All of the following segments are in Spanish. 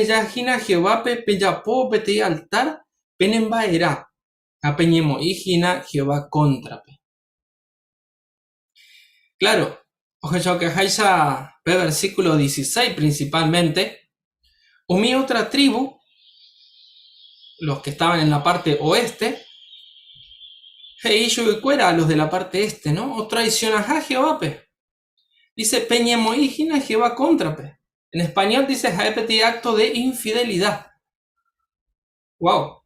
ya Jina Jehová peyapo pete altar penemba era. Apeñemo y Jina Jehová contra. Claro, ojo que Haisa versículo 16 principalmente. Umi otra tribu, los que estaban en la parte oeste, Heishu y Cuera, los de la parte este, ¿no? O traicionas a Jehová, dice Peñemo y Jina Jehová contra, En español dice Jaepeti acto de infidelidad. Wow.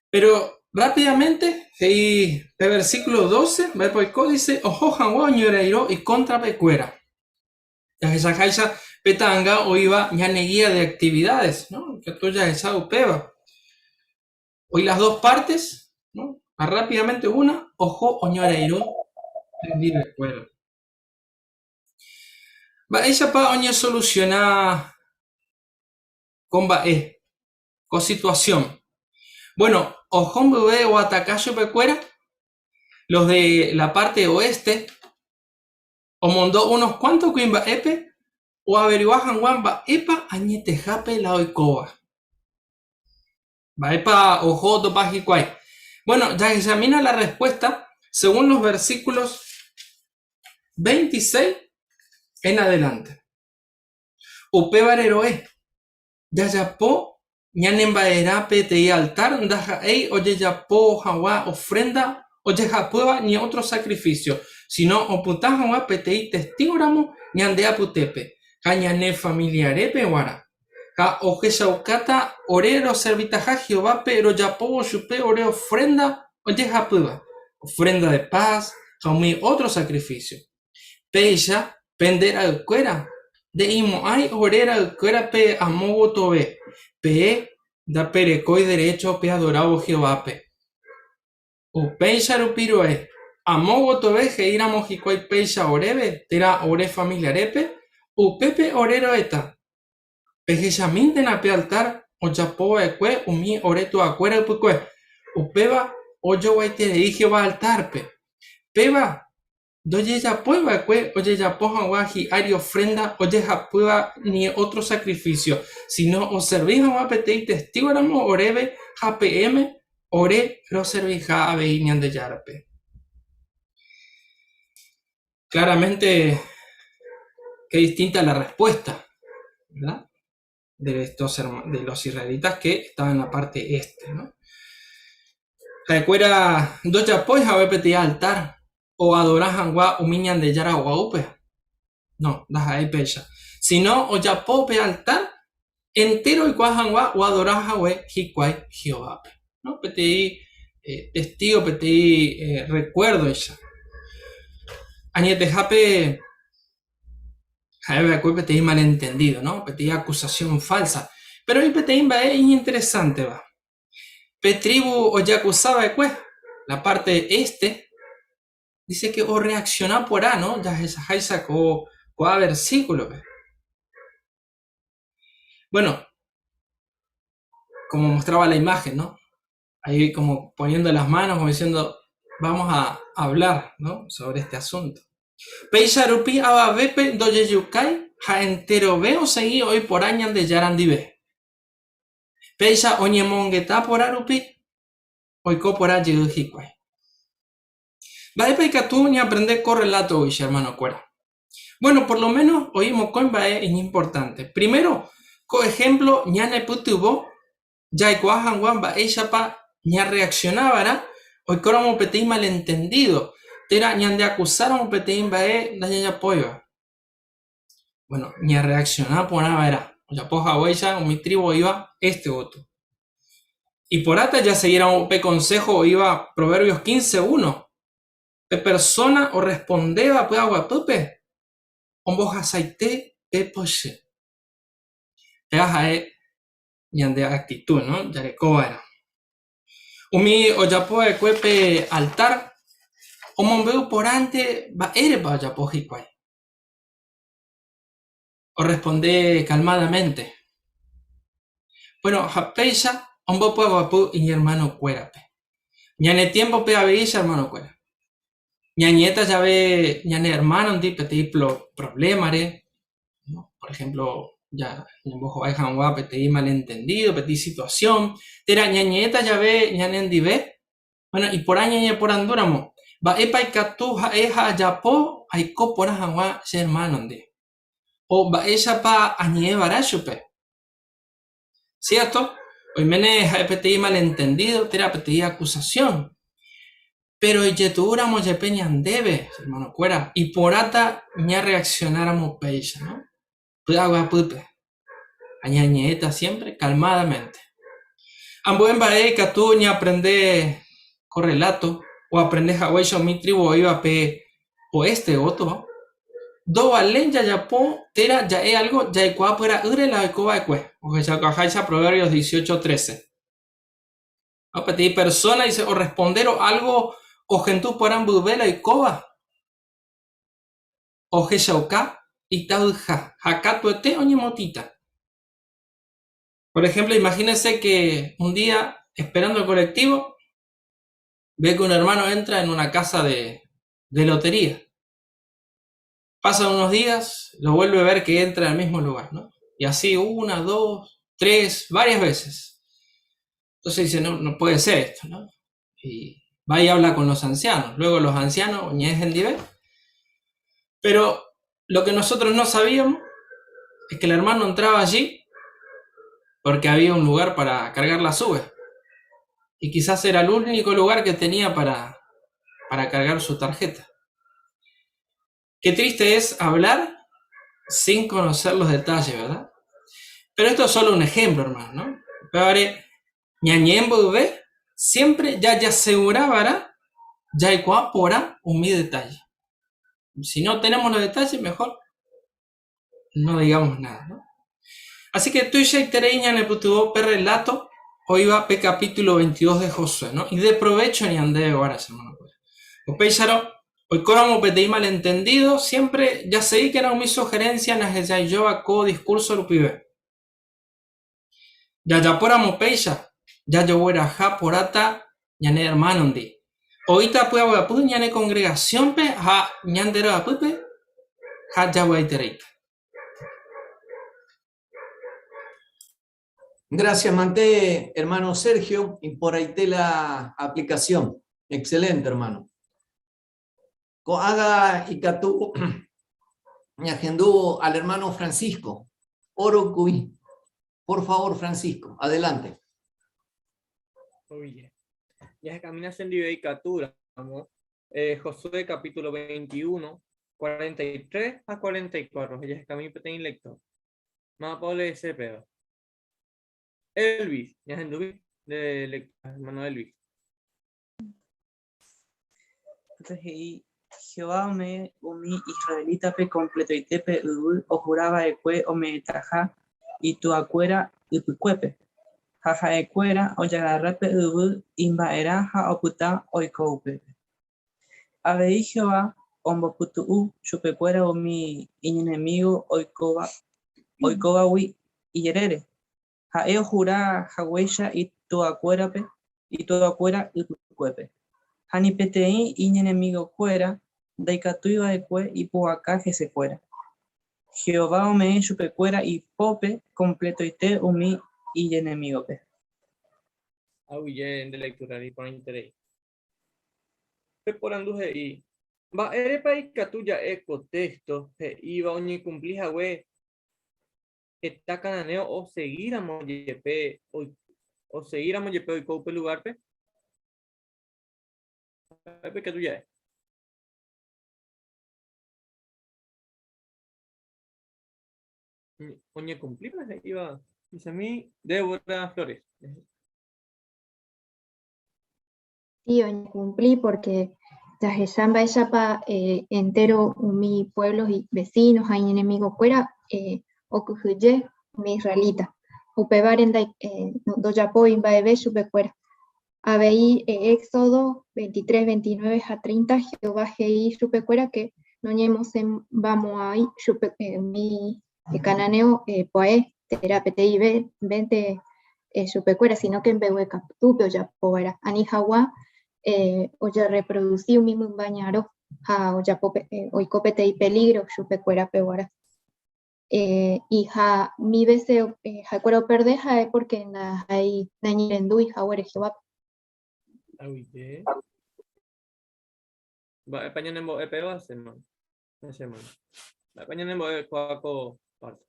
Pero rápidamente, el versículo 12, dice Ojojan Wañoreiro y contra Pecuera. Ya Jaisa Petanga o iba ya guía de actividades, ¿no? Que tú ya esa upeba. Hoy las dos partes, ¿no? Rápidamente una, Ojo Oñoreiro, vive Pecuera. Va ella pa oña solucionar con con situación. Bueno, Ojón bebé o Atacayo Pecuera, los de la parte oeste, o mondó unos cuantos quimba epe, o averiguajan wamba epa añete jape la oikoba. Va epa ojo do pajicuay. Bueno, ya examina la respuesta según los versículos 26 en adelante. Upe bareroe, ya yapo, ñanembaera pete altar, daja ei, oye yapo jawa ofrenda, oye japueva ni otro sacrificio, sino oputa jawa pete testigoramo, ñandea putepe, cañane familiarepe wara. Ka oje shaukata orero servitaja Jehová pero yapo chupe ore ofrenda, oye japueva, ofrenda de paz, jaumi otro sacrificio. Peya pendera el cuera. De imo hay orera el cuera pe amogo tobe. Pe da perecoi derecho pe adorado Jehová pe. O peya rupiroe. Amogo tobe que ira mojicoy peya orebe. Tera ore familiarepe. O pepe orero eta. Peje yaminten a pe altar. O chapo ekwe umi oreto acuera pukwe. O peba o yo guaitere Jehová altar pe. Peba. Doye ya pueba que oye ya poja guaji ari ofrenda oye ya pueba ni otro sacrificio sino os servís a guapete testigo éramos orebe jpm ore lo servís a aveinian de yarpe. Claramente qué distinta la respuesta, ¿verdad? De los israelitas que estaban en la parte este, ¿no? Recuerda doya poja guapete altar o adorajan gua umiñan de yara guaupe. No, deja ahí pecha. Si no, o ya pope altar entero y cuajan gua o adoraja we hikwai Jehová. No, peti testigo, peti recuerdo ella. Añete jape jaebe acué peti malentendido, ¿no? Peti acusación falsa. Pero ahí peti imba es interesante, va. Petribu o ya acusaba de la parte este dice que o reacciona por A, ¿no? Ya esa jaisa co versículo. Bueno, como mostraba la imagen, ¿no? Ahí como poniendo las manos, como diciendo, vamos a hablar, ¿no? Sobre este asunto. Peisharupi ababepe doyeyukai ha entero veo seguí hoy por añan de yarandibe. Peisha oñemongeta por arupi hoy copora yegujikwai. Baepe catú ni aprender correlato hoy, hermano cuera. Bueno, por lo menos oímos con bae es importante. Primero, co ejemplo, ñane putubo, ya iguajan guamba ella pa ña reaccionaba, hoy coramo peteín malentendido. Tera ñan de acusaron peteín bae la ña poiva. Bueno, ña reaccionaba por nada era. Ya poja huella, o mi tribu iba este voto. Y por ata ya seguirá un consejo iba Proverbios 15:1. Pe persona o respondeba pues agua pupe. Omboja aceite pe poche. Peaja ñan de actitud, ¿no? Ya que cobra. Umi o ya puede cuepe altar. O mombeu por ante va ere pa ya pojicuay. O responde calmadamente. Bueno, japeisa, ombo puedo apu y hermano cuerape. Ñane tiempo pe aveisa hermano cuera. Ñañeta ya ve, ñane hermano un tipo problema, ¿no? Por ejemplo, ya, ñambojo hay hanwa, petí malentendido, petí situación, tera ñañeta ya ve, ñanendive, bueno, y por año por anduramo, va epa y catu ha eja yapo, hay copora hanwa, hermano de, o va ella pa añe barashupe, ¿cierto? Hoy mene ha petí malentendido, tera petí acusación. Pero yeturamos ye peñan debe, hermano cuera, y por ata ña reaccionáramos peisha, ¿no? Pues agua pupe, añañeta siempre, calmadamente. Ambo en bae tú ña aprende correlato, o aprende hawai mi tribu iba pe o este otro. Do alen ya po tera ya es algo ya icua puera ure la ecoba ecue, o que ya cajaisa Proverbios 18:13. No pedir persona dice o responder o algo o gentú puedan bubela y coba. Oje shauka y tauja, hakatuete o ñemotita. Por ejemplo, imagínense que un día, esperando el colectivo, ve que un hermano entra en una casa de lotería. Pasan unos días, lo vuelve a ver que entra al mismo lugar, ¿no? Y así una, dos, tres, varias veces. Entonces dice, no puede ser esto, ¿no? Y va y habla con los ancianos. Luego los ancianos, ñejen diver. Pero lo que nosotros no sabíamos es que el hermano entraba allí porque había un lugar para cargar la sube. Y quizás era el único lugar que tenía para cargar su tarjeta. Qué triste es hablar sin conocer los detalles, ¿verdad? Pero esto es solo un ejemplo, hermano, ¿no? Pero ñañembo ve siempre ya aseguraba ya igual pora un mi detalle. Si no tenemos los detalles, mejor no digamos nada, ¿no? Así que tú ya tereiña en el putubo per relato, hoy va pe capítulo 22 de Josué, ¿no? Y de provecho ni ande ahora, hermano. O péisaro, hoy coramo petei malentendido, siempre ya sé que era mi sugerencia en la yo aco discurso lo pibe. Ya poramo peisa, ya yo era ja porata, ñane hermano ndi. Ahorita pues a pu ñane congregación pe, ja ñandero a pupe, ja ya voy a tereita. Gracias, Manté, hermano Sergio, y por ahí te la aplicación. Excelente, hermano. Haga y catú, me agendó al hermano Francisco. Oro Cuy. Por favor, Francisco, adelante. Oye, ya se camina en dedicatura, Josué capítulo 21, 43 a 44. Ya se camina en lector. Más Pablo ese pedo. Elvis, ya se de lector, hermano Elvis. Entonces, Jehová me umi israelita pe completo y tepe o juraba ecue o me taja y tu acuera y cuepe. Jaja ecuera o yagarrape imbaera ja oputa o icoupe. Abei Jehová ombo putu chupecuera o mi enemigo oikoba wi y yerere. Ja eo jura jahuesha y tu acuera y cuepe. Hani petei y enemigo fuera, daikatuiva ecue y puacá que se fuera. Jehová ome chupecuera y pope completo y te umi y enemigo pe. Ahuye de lectura y por interés. Por anduje y va erepa y catuya eco texto que iba a ni cumplir a we está cananeo o seguir a moyepe o seguir a moyepe y coupe lugar pe. Que tú ya es. Oye, cumplir, iba. Dice a mí, Débora Flores. Sí, oña cumplí porque Tajezamba ella entero mi pueblos y vecinos hay enemigos fuera o cuye mi israelita upebar en do yapo imbaebe supe fuera Abei Éxodo 23, 29 a 30 Jehová Jei supe fuera que no ñemos en vamos ahí supe mi cananeo poe terapete y 20 supe fuera sino que en behueca tupe o yapo era anijawa o ya reproducí un mismo bañaro o ya oicopete y peligro chupe cuera peguara y mi deseo jacuero perdeja es porque na hay nañirendu y jaguere Jehová. Oye. Va, España nembo epeo semana. Semana. España nembo cuaco parte.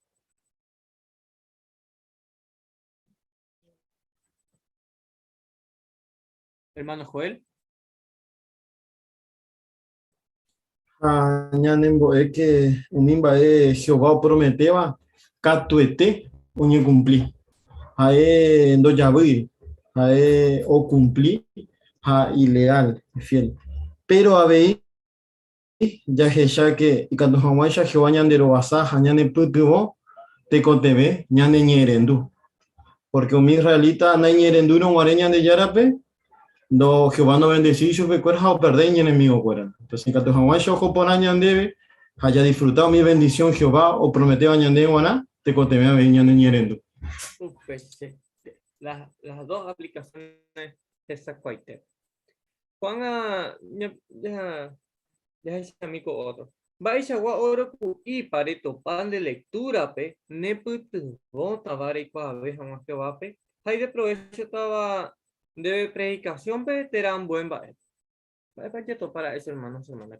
Hermano Joel. Ñanembo es que unimba Jehová prometeba catuete uñe cumplir. Jae do yaví, jae o cumplir, ja ileal, fiel. Pero a ver, ya que y cuando Hawái ya Jehová ñandero basa, ñane putubo, te contebe, ñane ñerendu. Porque un israelita na ñerendu no guareñan de yarape, no Jehová no bendecí yo me cuerja o perder y enemigo fuera. Entonces cuando Hawái yo ojo ñandebe, haya disfrutado mi bendición Jehová o prometió ñande guaná, te contebe a ver ñane ñerendu. Las dos aplicaciones de esa cuaite. Juan deja ese amigo otro. Vaya gua oro y pareto pan de lectura pe ne putu vota vare qua vez jamás que va pe. Hay de provecho estaba de predicación pe terán buen bae. Vaya para ese hermano semana.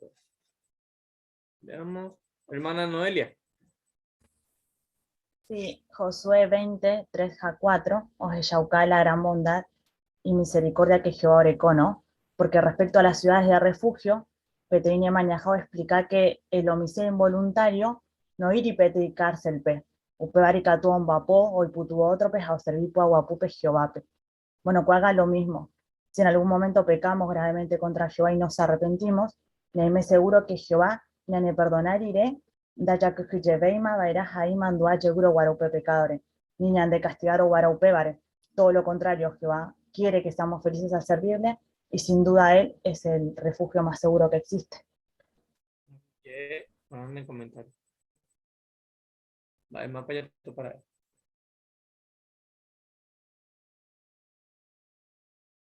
Veamos, hermana Noelia. Sí, Josué 20, 3-4, os yauca la gran bondad y misericordia que Jehová orecó, ¿no? Porque respecto a las ciudades de refugio, Petriña Mañajao explica que el homicidio involuntario no ir y petri cárcel pe, upe baricatuón vapó, o putuvo otro pe, o servipo aguapupe Jehová pe. Bueno, que haga lo mismo. Si en algún momento pecamos gravemente contra Jehová y nos arrepentimos, ni me seguro que Jehová ni me perdonar iré, da ya que lleveima va a ir ahí mandua seguro guaraupe pecadores, ni de castigar o guaraupe vare. Todo lo contrario, Jehová quiere que estamos felices al servirle y sin duda Él es el refugio más seguro que existe. Ponme en comentario. Vale, más para allá para él.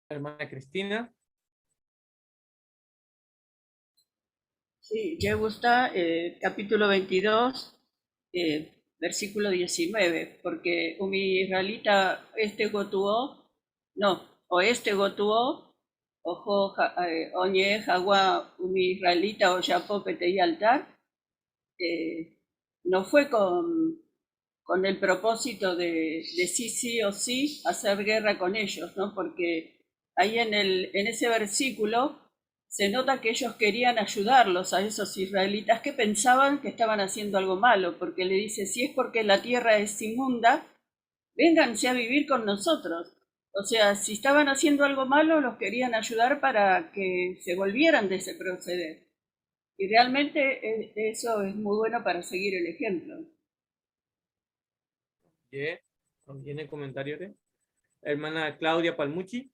Hermana Cristina. Sí, yo gusta capítulo 22, versículo 19, porque umi israelita gotuó, ojo, oñe, jagua, umi israelita o yapopete y altar, no fue con el propósito de sí o sí hacer guerra con ellos, ¿no? Porque ahí en ese versículo se nota que ellos querían ayudarlos a esos israelitas que pensaban que estaban haciendo algo malo, porque le dice, si es porque la tierra es inmunda, vénganse a vivir con nosotros. O sea, si estaban haciendo algo malo, los querían ayudar para que se volvieran de ese proceder. Y realmente eso es muy bueno para seguir el ejemplo. ¿Tiene comentarios? Hermana Claudia Palmucci.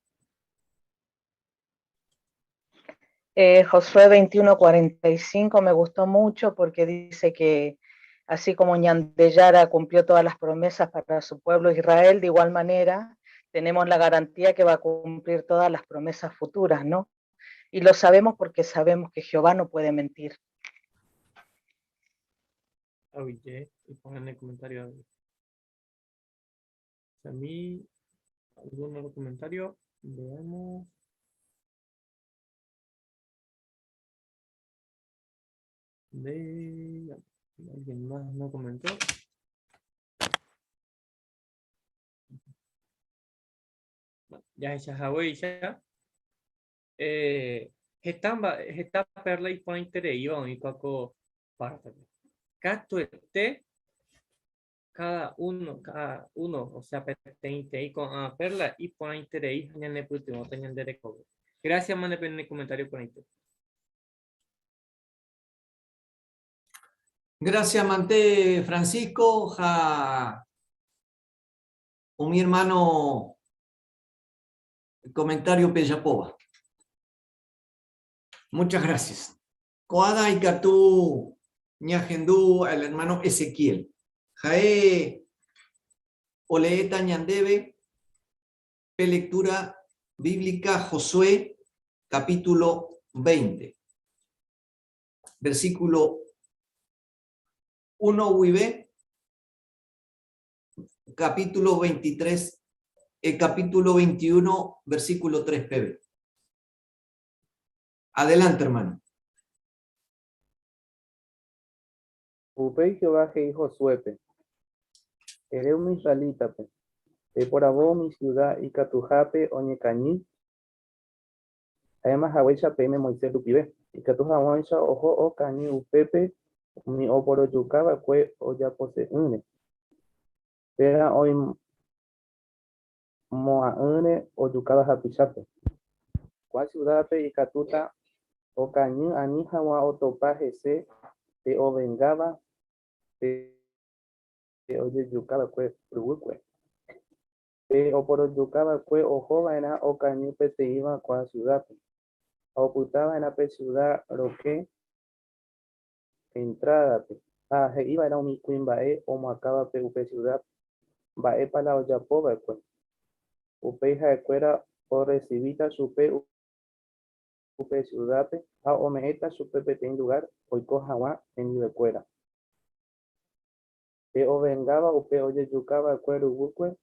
Josué 21:45 me gustó mucho porque dice que así como Ñandeyara cumplió todas las promesas para su pueblo Israel, de igual manera tenemos la garantía que va a cumplir todas las promesas futuras, ¿no? Y lo sabemos porque sabemos que Jehová no puede mentir. Oye, y pongan en el comentario. A mí, algún otro comentario. Veamos. ¿Alguien más no comentó? Ya es Yahweh ya. Esta perla y por interés iba a un poco parte. Cada uno, o sea, pertenece con perla y por interés y en el último tenían de recoger. Gracias, man, en el comentario por interés. Gracias, Mante Francisco. O mi hermano, el comentario Pellapova. Muchas gracias. Coada y Catú, Ñagendú, al hermano Ezequiel. Jae Oleeta Ñandebe, lectura bíblica Josué, capítulo 20. Versículo 1 Uibe capítulo 23, capítulo 21, versículo 3, PB. Adelante, hermano. Upei Jehová que hijo suepe, eres un israelita, por abo mi ciudad y catujape oñecañí, además hawecha peme Moisés lupibe, y catujawancha ojo o cañi upepe, mi oporo yucaba cue o ya pose une, pera hoy moa une o yucaba hapichape, cua ciudadpe y catuta o cañi anijawa o topaje se, te o vengaba, te oye yucaba cue prubuque. O por yucaba cue o jovaina o cañupe te iba a ciudad. O putaba en la ciudad roque entrada. He iba era mi queen bae o macaba pe upe ciudad. Bae para la oyapoba cue. Upeja de cuera o recibita supe upe ciudad. A o meeta supe pe en lugar. Hoy cojawa en de cuera. Te o vengaba upe oye yucaba cuero buque.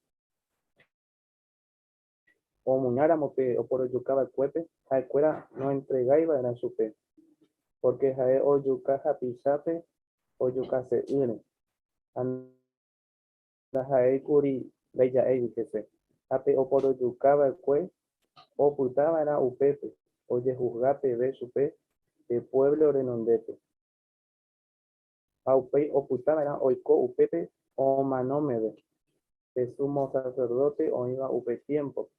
O muñara mope o por yucaba cuepe, jaecuera no entregáis a supe, porque jae o yuca japizape o yuca se une. Anda jae curi bella edicese. Ape o por yucaba cue, o putaba era upepe, oye juzgape ve supe, de pueblo renondepe. Aupe o putaba era oico upepe, o manómede, de sumo sacerdote o iba upe tiempo.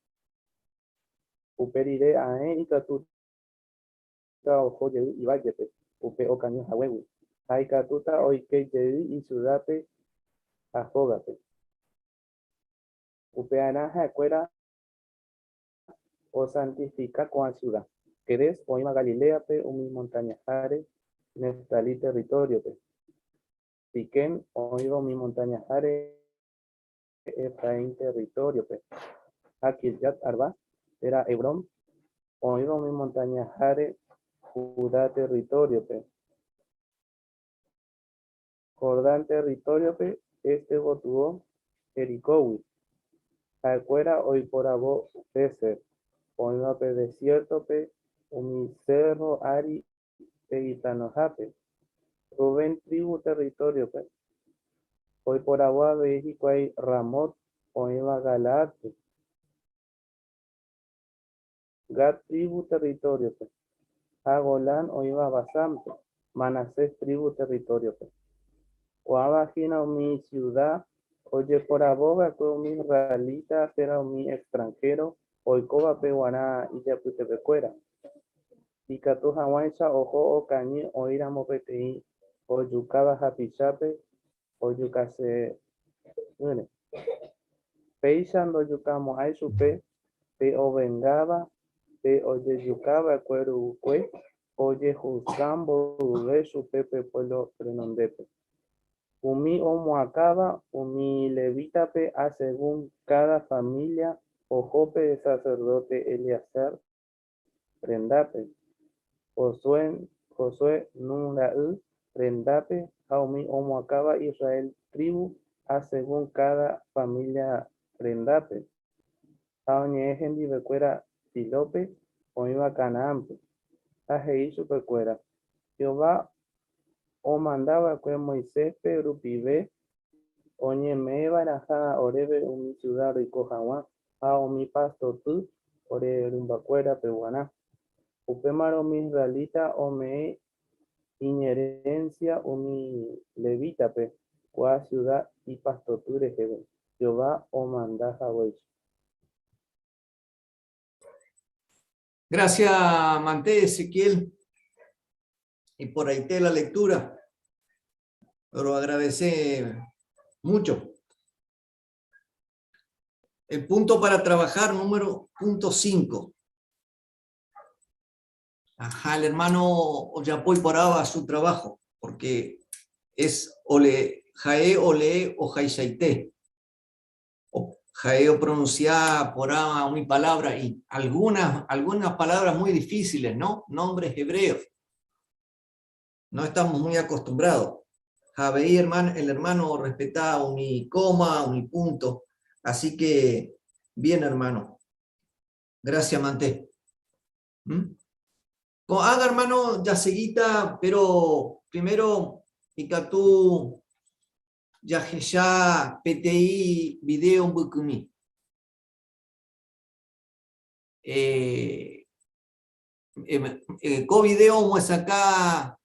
Uperire a y catuta o joye y vayepe, upe o caño jawewi. Hay catuta o ike y sudape a jogape. Upe anaja cuera o santifica con la ciudad. Querés o ima Galilea pe o mi montaña jare, Neftalí territorio pe. Siquén o iba mi montaña jare, Efraín territorio pe. Akilyat Arba era Hebrón. O iba mi montaña jare, Judá territorio pe. Jordán territorio pe, este votuó Jericó. Acuera hoy por abo Peser. O iba pe desierto pe, mi cerro Ari pe Itanojape. Rubén tribu territorio pe. Hoy por abo México hay Ramot, o iba Galaad pe. Gad tribu territorio pe. Agolán o iba Basán pe. Manasés tribu territorio pe. O abajina mi ciudad, oye por aboga con mi israelita, pero mi extranjero, hoy coba peguaná y ya pute pecuera. Y catu hawancha ojo o cañi o iramo petei, o yucaba japichape, o yucase une. Peishando yucamo ay supe, pe o vengaba, pe oye yucaba cuero cue, oye juzgambo de supe pe pueblo renondepe. Umi o moacaba, umi levitape a según cada familia, o jope de sacerdote Eleazar, prendape. Josué Nunraú, prendape, a umi o moacaba Israel tribu, a según cada familia, prendape. A oñejen divecuera Silope, o iba Canaampe, a Jei supercuera. Jehová o mandaba que Moisés perupibe oñe me baraja orebe mi ciudad y cojawa a mi pasto tu ore rumbacuera peruana upemaro mi israelita o me inherencia o mi levita pe cua ciudad y pastoture jebe Jehová o mandaja wey. Gracias, Manté Ezequiel. Y por ahí te la lectura. Pero agradece mucho. El punto para trabajar, punto 5. Ajá, el hermano Oyapoy poraba su trabajo, porque es ole, jae, ole o jaishaite. O jae o pronunciar poraba una palabra y algunas palabras muy difíciles, ¿no? Nombres hebreos. No estamos muy acostumbrados. Javeí, hermano, el hermano respetaba un coma, un punto. Así que, bien, hermano. Gracias, Manté. Haga, hermano, ya seguita, pero primero, Icatú, ya PTI, video un bucumi. Co video muestra acá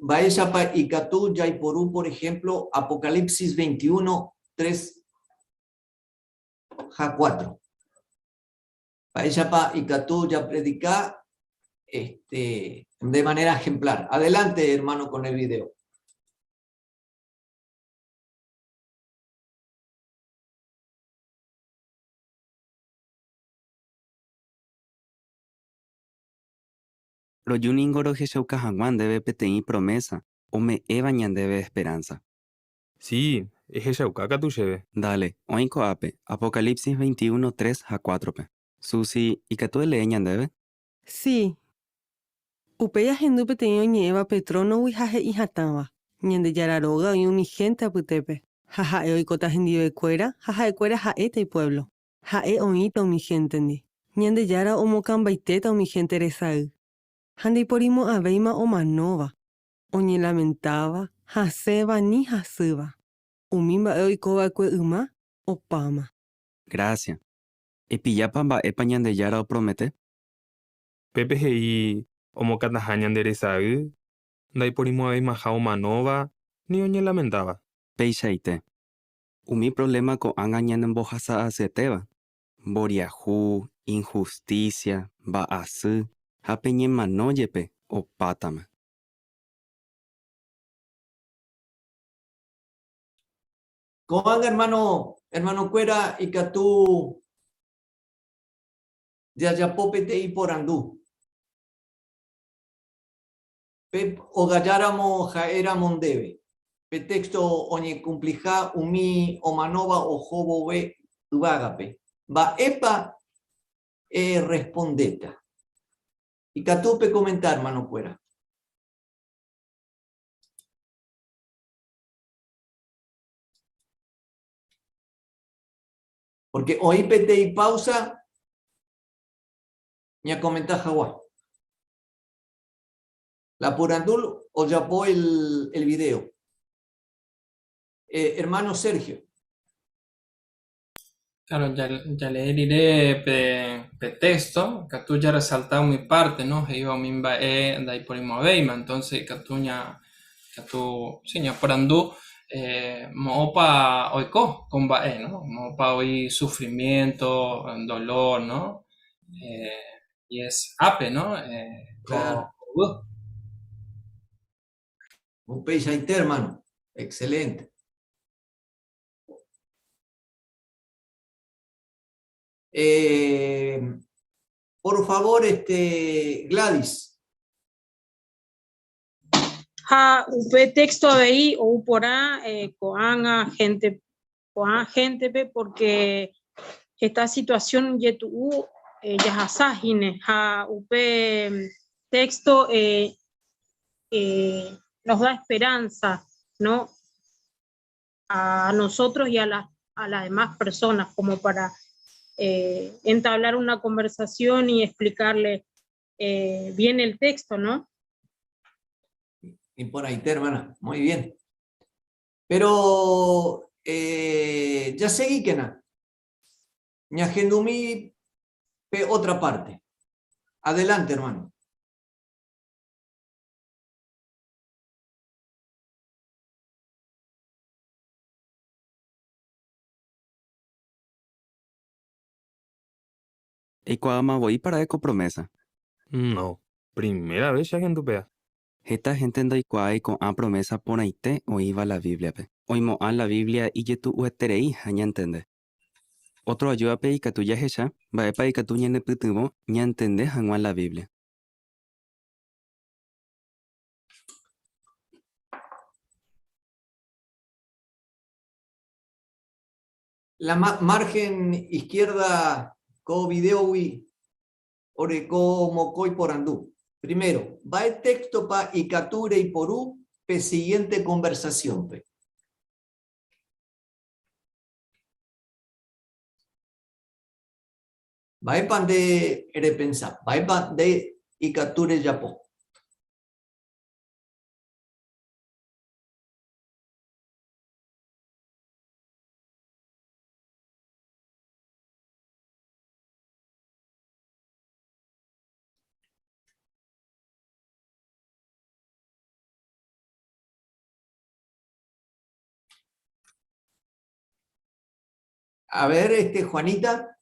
vaya para Icatú, Yaiporú, por ejemplo, Apocalipsis 21, 3, ja 4. Vaya para Icatú, ya predicar de manera ejemplar. Adelante, hermano, con el video. Royuningoro Jeshauka Hangwan debe PTI promesa, o me evañan debe esperanza. Sí, es Jeshauka tu lleve. Dale, oinko ape, Apocalipsis 21, 3 a 4 pe. Susi, ¿y que tú leñan debe? Sí. Upeya hendu PTI oñeva Petrono wijaje y hataba. Ñande yararoga y mi gente aputepe. Jaja oikota hendive cuera, jaja cuera jaete y pueblo. Jae oito mi gente ndi. Ñande yara omokambaiteta o mi gente resau. Handi porimo aveima o manova. Oñe lamentaba, haseba ni hasuba. Umimba oikova kue uma o pama. Gracias. ¿Epillapamba epañan de yara o promete? Pepe hei omokatahañan de resau. Dai porimo aveis majao manova, ni oñe lamentaba. Peixaite. Umi problema con angañan en bojasa aceteba. Boriajú, injusticia, baasu, hapeñen manoyepe o pátama. Con hermano Cuera, Icatú, Yayapopete y Porandú. Pep o Galláramo Jaera Mondebe. Petexto oñe cumplija umi o manova o jobo ve ubagape. Va epa respondeta. Icatú pe comentar, hermano Cuera. Porque hoy PT y pausa, ya comenta Jaguar. La Purandul o yapó el video. Hermano Sergio. Claro, ya le diré texto, que tú ya resaltado mi parte, ¿no? Que iba mimba dai por veima, entonces que tú sí, ya por andú, moopa oiko, con bae, ¿no? Moopa hoy sufrimiento, dolor, ¿no? Y es ape, ¿no? Claro. Un peixe hermano. Excelente. Por favor, Gladys. Upe texto ahí o porá coan gente porque esta situación yetu ya hasajine upe texto nos da esperanza, ¿no? A nosotros y a las demás personas, como para entablar una conversación y explicarle bien el texto, ¿no? Y por ahí, hermana, muy bien. Pero ya seguí que nada. Ñagendumí otra parte. Adelante, hermano. ¿Y cuándo voy para eco promesa? No, primera vez ya que en tu pea. Esta gente en Daikuai con a promesa por aite o iba la Biblia pe. Oimo a la Biblia y yetu ueterei haña entende. Otro ayuda pe y que tú ya hecha, va epa y que tú ñene putubo, ña entende hanguan la Biblia. La margen izquierda, co video, ore co mocoy por andú. Primero, va el texto para Icature y Porú, pe siguiente conversación. Pe. Va el pan de repensar, va el pan de Icature Japón. A ver, Juanita.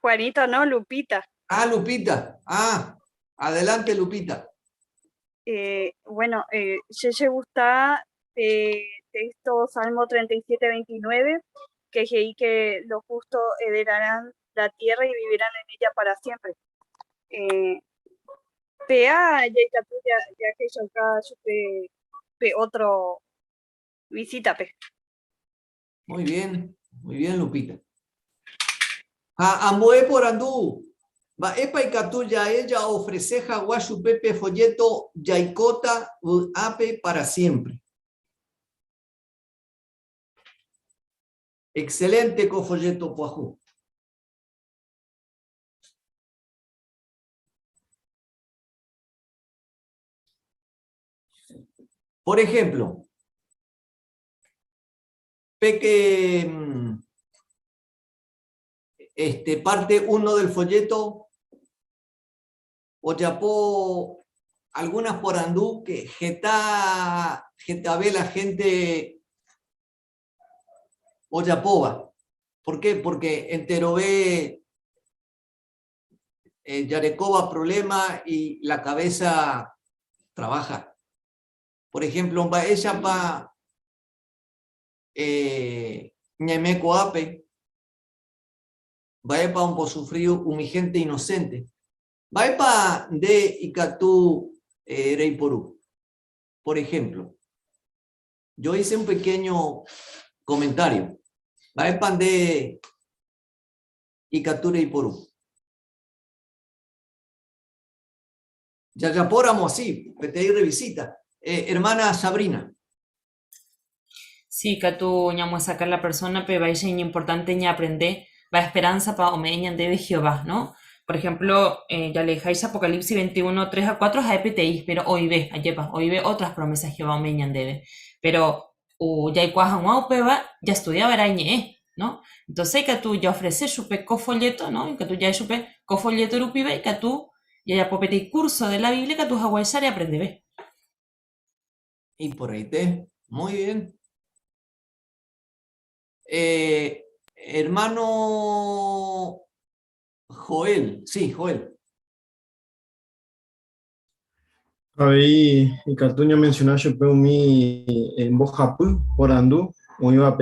Juanita, no, Lupita. Ah, Lupita. Ah, adelante, Lupita. Bueno, se gusta texto Salmo 37-29, que dice que los justos heredarán la tierra y vivirán en ella para siempre. Pea, ya que yo acá supe otro visita, pe. Muy bien, Lupita. Amboé por andú. Va epa y catuya ella ofrece jaguayu pepe folleto yaicota ape para siempre. Excelente cofolleto puajú. Por ejemplo, peque parte 1 del folleto, Oyapó, algunas por andú que geta ve la gente Oyapoba. ¿Por qué? Porque entero ve Yarecoba problema y la cabeza trabaja. Por ejemplo, ella pa Ñemeco Ape, va un posufrío humigente inocente. Va de Icatú Reiporú. Por ejemplo, yo hice un pequeño comentario. Va de Icatú Reiporú. Ya poramos así, te revisita. Hermana Sabrina. Sí, que tú ñamo sacar la persona, pero va a ser importante ni aprender, va esperanza para omeñan de Jehová, ¿no? Por ejemplo, ya le dejáis Apocalipsis 21, 3 a 4 a EPTI, pero hoy ve otras promesas Jehová omeñan debe. Pero ya hay cuajan peba, ya estudiaba era ¿no? Entonces que tú ya ofreces su cofolleto, ¿no? Y que tú ya supe cofolleto rupibe, y que tú ya popete curso de la Biblia que tú jaguaisar y aprende ve. Y por ahí muy bien. Hermano Joel, sí, Joel. Ahí, y Cartuña mencionaste mi en Bojapú, por andú, o iba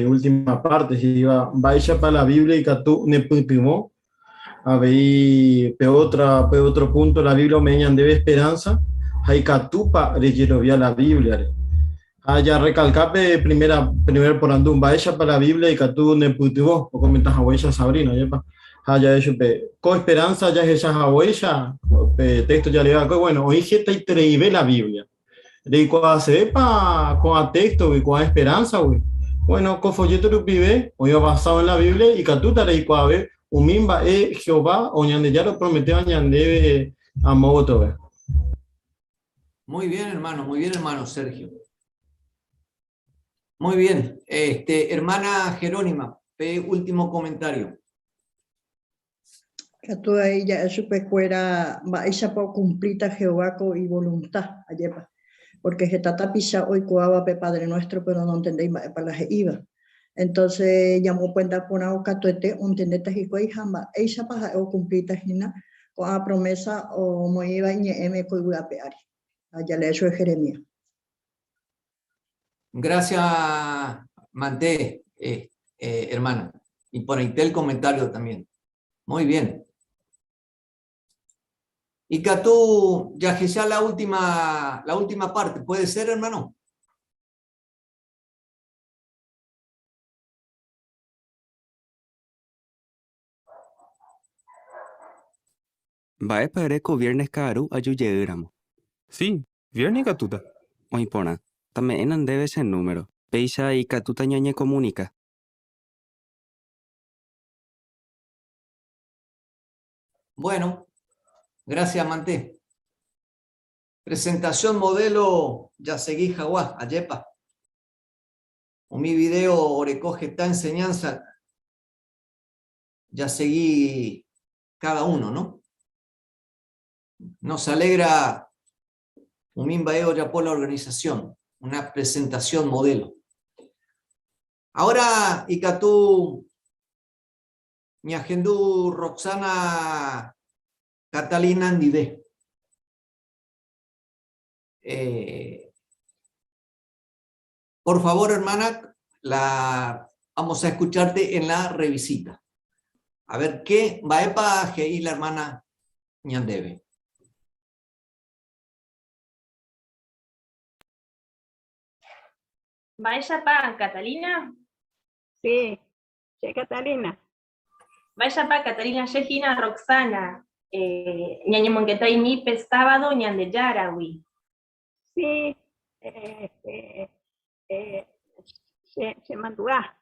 última parte, si iba, vaya para la Biblia y Catú ne pipimó, ahí otro punto, la Biblia me debe esperanza, hay Catupa de la Biblia. Ya recalcape primer por andú, vaya para la Biblia y Catú ne pipimó, o comentas a huella Sabrina, yepa. Ya eso con esperanza ya es esa huella texto ya le va bueno hoy gente y ve la Biblia de cuando se ve con a texto y con a esperanza güey bueno con folleto de pibe hoy basado en la Biblia y catuta de cuando ve un mimba Jehová o ñande ya lo prometió ñande a moto. Muy bien hermano Sergio. Muy bien, hermana Jerónima, último comentario. Que toda ella su pecuera va ella por cumplir Jehová y voluntad ayepa porque se trata pisa hoy coaba pe Padre Nuestro pero no entendéis para la iba entonces llamó cuenta por una catuete un tendeta y coi jamba ella para o cumplir tajina con la promesa o mo iba y me coiba peari allá le eso es Jeremías. Gracias Manté hermana y por ahí el comentario también muy bien. Y que tú, ya que sea la última parte, ¿puede ser, hermano? Vae pareko viernes karu ayuyeyramo. Sí, viernes katuta. Oipona, también debe ese número. Peisha y katuta ñañe comunica. Bueno, gracias, Manté. Presentación modelo Yasegui Jaguá, Ayepa. Mi video Orecoge esta enseñanza. Ya seguí cada uno, ¿no? Nos alegra un Mimbaeo ya por la organización, una presentación modelo. Ahora, Icatú, Ñagendú, Roxana, Catalina Andide. Por favor, hermana, vamos a escucharte en la revisita. A ver qué va a y la hermana Ñandebe. Vaya pa, Catalina. Sí, Catalina. Vaya pa, Catalina, Yejina, Roxana. Ñañe Monquetay Mipe, sábado, Ñande Yarawi. Sí, se mandúa.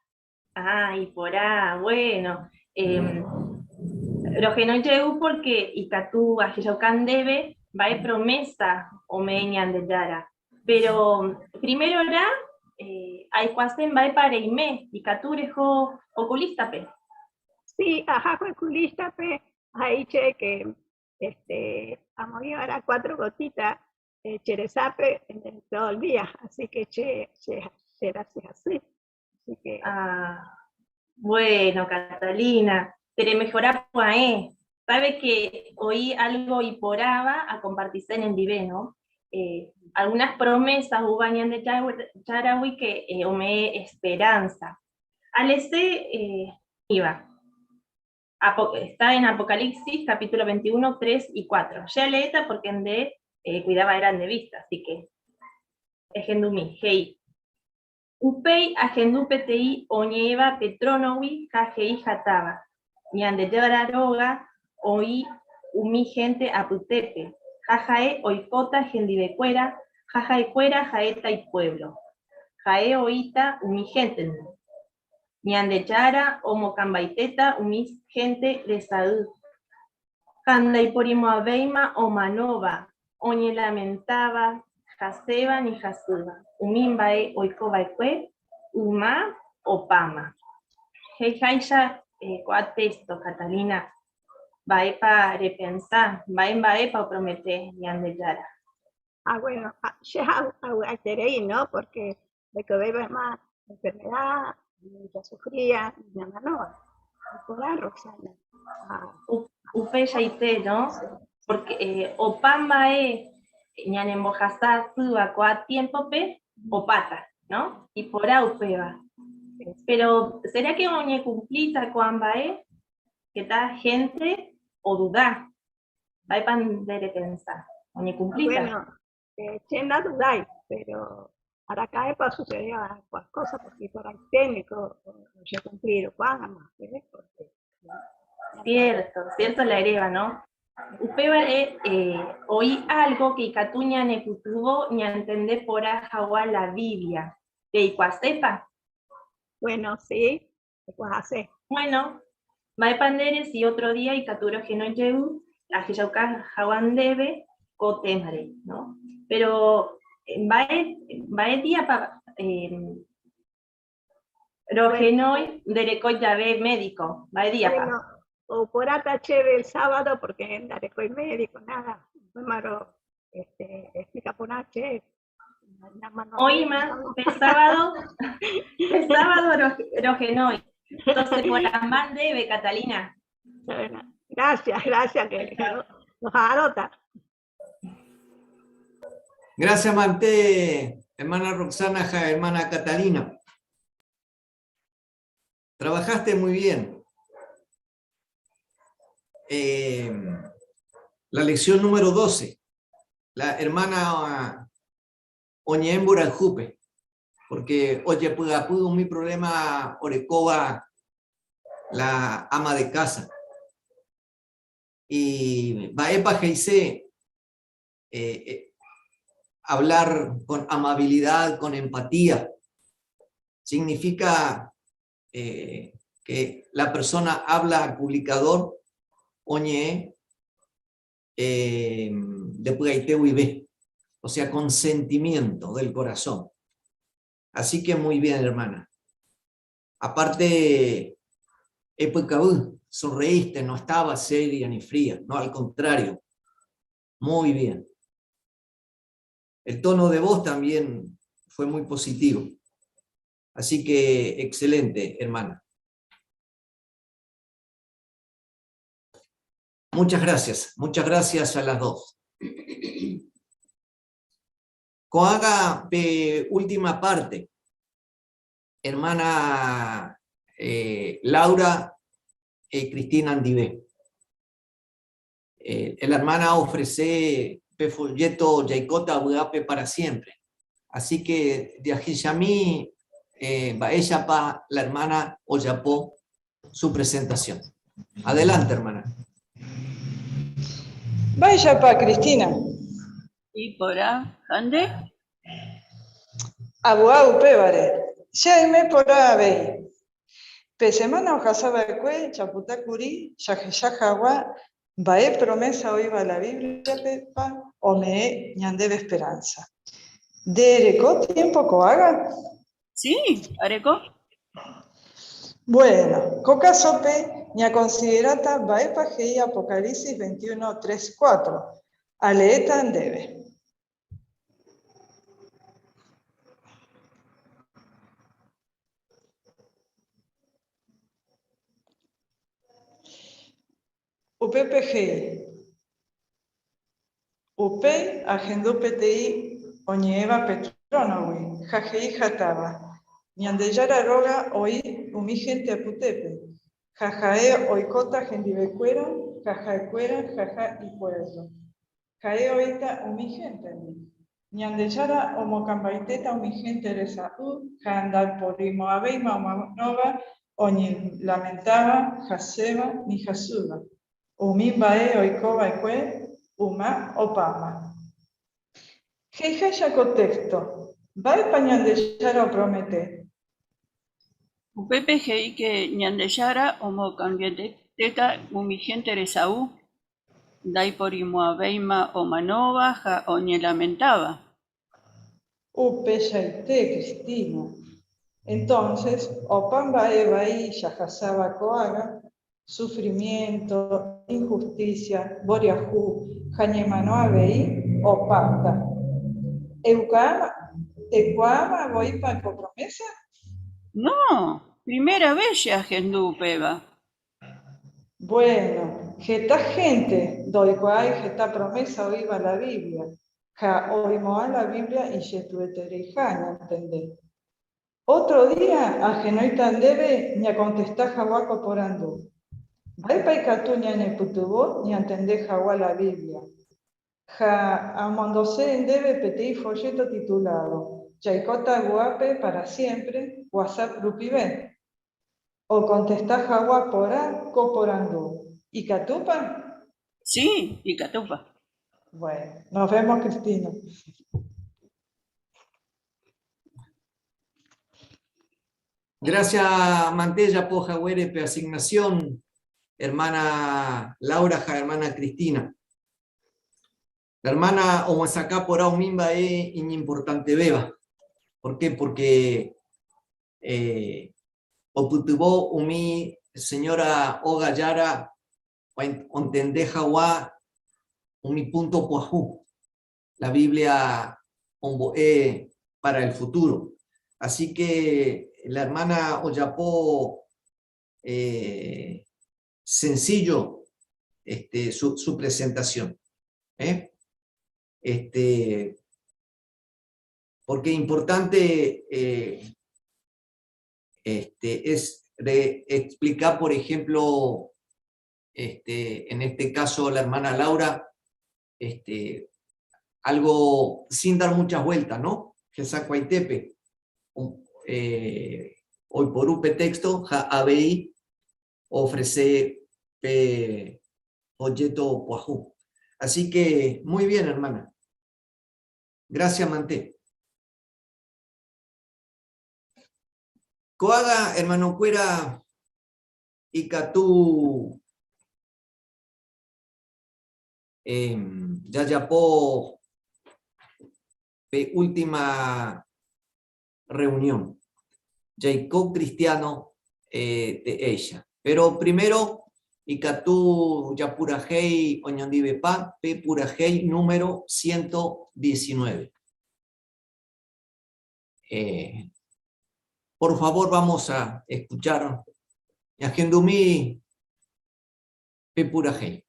Ah, y por ahí, bueno. Lo que no llegó porque Icatú, Ajiyaucan debe, va a promesa o me Ñande Yara. Pero primero era. Hay cuasen va para ime y caturejo oculista pe. Sí, ajá, oculista pe. Ahí che que vamos a llevar a 4 gotitas cherezape en todo el día, así que será así. Así que bueno, Catalina, te mejorar pues sabe que oí algo y poraba a compartirse en el vive, ¿no? Algunas promesas hubo de Yarawi que me esperanza. Alese iba. Está en Apocalipsis capítulo 21, 3 y 4. Ya leeta porque cuidaba eran de vista, así que egendumi, hey. Upei agendu PTI oñeva petronowi kajei jataba. Ñande Yararoga oí umi gente aputepe. Jajae oikota gendibecuera, jajae cuera jaeta y pueblo. Jae oita umi gente. Ñande Yara omo cambaiteta umi gente de Saúl. Kanda y porimo aveima o manova. Oñe lamentaba, jaseba ni jasuba. Umimbae oikobaekue, uma o pama. Heijaisha coatesto, Catalina. Va para repensar, va para prometer, Ñande Yara. Bueno, ya alteré, ¿no? Porque de que bebe más enfermedad, ya sufría, nada, no. Por la Roxana. Upe ya ite, ¿no? Porque opamba ñane mojasa suba coa tiempo pe o pata, ¿no? Y por aupe va. Pero, ¿será que oñe cumplita cuamba que ta gente o dudar? Va a depender de pensar. Oñe cumplita. Bueno, chenda dudáis, pero ahora cae para suceder cualquier cosa, porque para el técnico se cumplir cuándo más, ¿ves? Cierto la hereva, ¿no? Upebare oí algo que Icatuña ne tuvo ni a entender por Ajawa la Biblia. ¿De Icuacepa? Bueno, sí, Icuace. Bueno, va a depender si otro día Icaturo que no llegó, a Jayauca Jawan debe, cotemare, ¿no? Pero va a día para Rogenoi dereco llave médico, va a día para. O por atache el sábado, porque en la el médico, nada. Número, explica por H. Hoy más, el sábado Rogenoi. Entonces, por la más debe, Catalina. Gracias, que nos arota. Gracias, Manté, hermana Roxana, hermana Catalina. Trabajaste muy bien. La lección número 12, la hermana Oñembura el Jupe, porque oye, pudo mi problema Orecoba, la ama de casa. Y Baepa Geise, hablar con amabilidad, con empatía, significa que la persona habla al publicador, oñe, de Pugaiteu y ve, o sea, con sentimiento del corazón. Así que muy bien, hermana. Aparte, sonreíste, no estaba seria ni fría, no, al contrario, muy bien. El tono de voz también fue muy positivo. Así que excelente, hermana. Muchas gracias a las dos. Coaga, última parte. Hermana Laura Cristina Andibé. La hermana ofrece folleto Yaicota Budape para siempre. Así que de Ajiyamí, ella pa la hermana Oyapó su presentación. Adelante, hermana. Vaya pa Cristina. ¿Y por ahí, Ande? Abuau pebare. Jaime por ahí. Pesemana ojasaba cue, chaputakuri, yajawa, bae promesa oiba la Biblia pepa, o me ñandebe esperanza. ¿Dereco tiempo coaga? Sí, areco. Bueno, coca sope, ña considerata bae pajei Apocalipsis 21, 3, 4. Aleeta andebe. UPPG. UP agendó PTI Oñeva Petronowi, Jajei Jataba. Ñandeyara roga hoy umi gente aputepe. Jajae oikota gendibecuera, jajaecuera, jaja y puerto. Jae oita umi gente. Ñandeyara homocambaiteta umi gente reza jandal porimo abeima omanova, oñi lamentaba, jaseba, ni jasuba. Umi bae oikoba ekue, uma opama. Heija contexto. Bae pañandeyara o promete. PPGI que ñandeyara homo cambiante teta umigente resaú, dai por imoabeima o manova, ja oñe lamentaba. Upeyaite, Cristina. Entonces, opamba eva y yajasaba coaga, sufrimiento, injusticia, boriajú, jañemanoabei, opasta. ¿Ecuama voy para promesa? No, primera vez ya gendú peba. Bueno, geta gente, doy cuay, geta promesa oiba la Biblia. Ja oimoa la Biblia y yetuetereja, ¿entendés? Otro día, a genoitan debe, ni a contestar jahuaco por andú. Vai paikatu ni a putubo, ni a entender jahuá la Biblia. Ja amondose en debe petei folleto titulado Chaicota Guape para siempre, WhatsApp Rupibe. O contestar jaguá por andú. ¿Y catupa? Sí, y catupa. Bueno, nos vemos, Cristina. Gracias, Mantella, Poja, Huerepe, asignación, hermana Laura, hermana Cristina. La hermana Omasacá por Aumimba es importante beba. ¿Por qué? Porque Oputubó Umi, señora Ogayara, Ontendeja Wa, Umi punto Puajú. La Biblia para el futuro. Así que la hermana Oyapó, sencillo su presentación. Porque importante es explicar, por ejemplo, en este caso la hermana Laura, algo sin dar muchas vueltas, ¿no? Jesacuaitepe, hoy por UP texto, ja ABI, ofrece Oyeto Puajú. Así que muy bien, hermana. Gracias, Manté. Coaga, hermano Cuera, y Catú, Yayapó, última reunión. Jacob Cristiano de ella. Pero primero, Icatú Yapurajei Oñondibepa, P Purajei número 119. Por favor, vamos a escuchar Yagendumi P Purajei.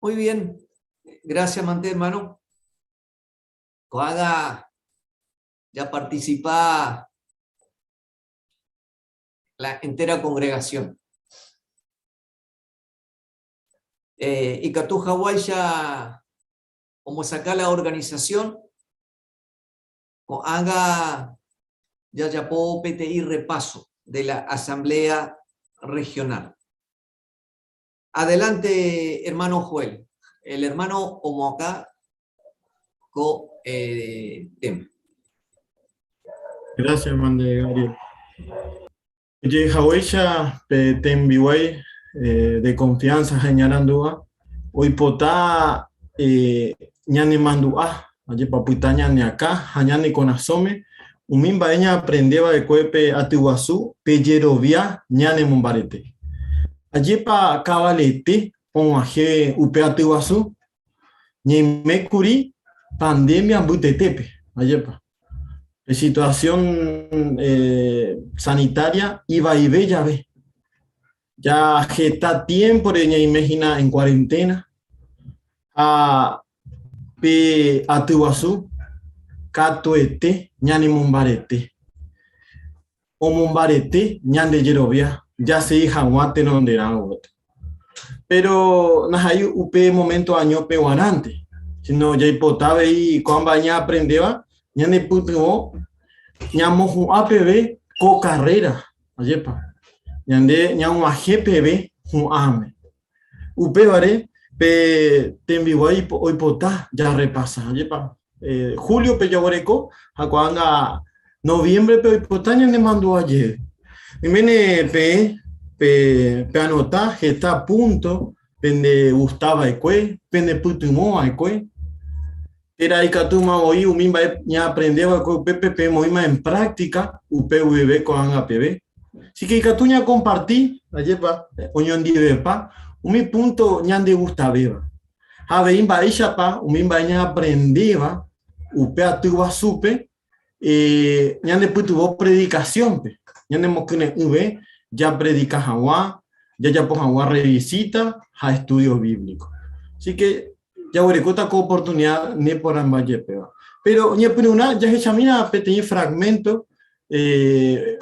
Muy bien, gracias, Manté, hermano. Coaga, ya participa la entera congregación. Y Catú Hawái ya, como saca la organización, haga ya puedo PTI repaso de la Asamblea Regional. Adelante, hermano Joel. El hermano como acá tema. Gracias, hermano Gabriel. Oye, Hawaiia, Tembiway, de confianza, Jañarandúa, hoy potá, ñani mandúa, allí papuita ñani acá, Jañani con asome, umimba ella aprendeba de cuepe atihuazú, pellerovia, ñani mumbarete. Allí pa cabalete, ongaje upe atihuazú, ñi mecuri, pandemia butetepe, allí pa. La situación sanitaria iba y ve, ya ve. Ya está tiempo de imagina en cuarentena. A pe atuazú, catuete, ñani mumbarete. O mumbarete, ñan de yerovia, ya se hija guate no donde era. Pero nahay upe momento año peguanante. Si no, ya hipotaba y cuando ya aprendeba, ñane puto ñamos un APB co carrera ayepa ñande ñamo a GPB un AME upe vare pe tembiwai hoy pota ya repasa ayepa julio pe yagoreco acuanga Noviembre, pero hipotaña me mandó ayer. Y me pe anotar, que está a punto, pende Gustavo Aicue, pende Putumó Aicue. Era aí que a turma hoy, o mimba ya aprendeu com o PPP, moima en práctica, o PVB com a APB. Así que catuña compartir, ayer pa, unión de pa, o mi punto ñande gusta beba. A ver, imba ella pa, o mimba ya aprendeva, o pe atua supe, ñande putuvo predicación, pe. Ñande mokune UV, ya predica Hawa, ya por Hawa revisita, a estudios bíblicos. Así que ya hurecota con oportunidad ni por ambaye peba. Pero ni por una ya se examina pequeño fragmento de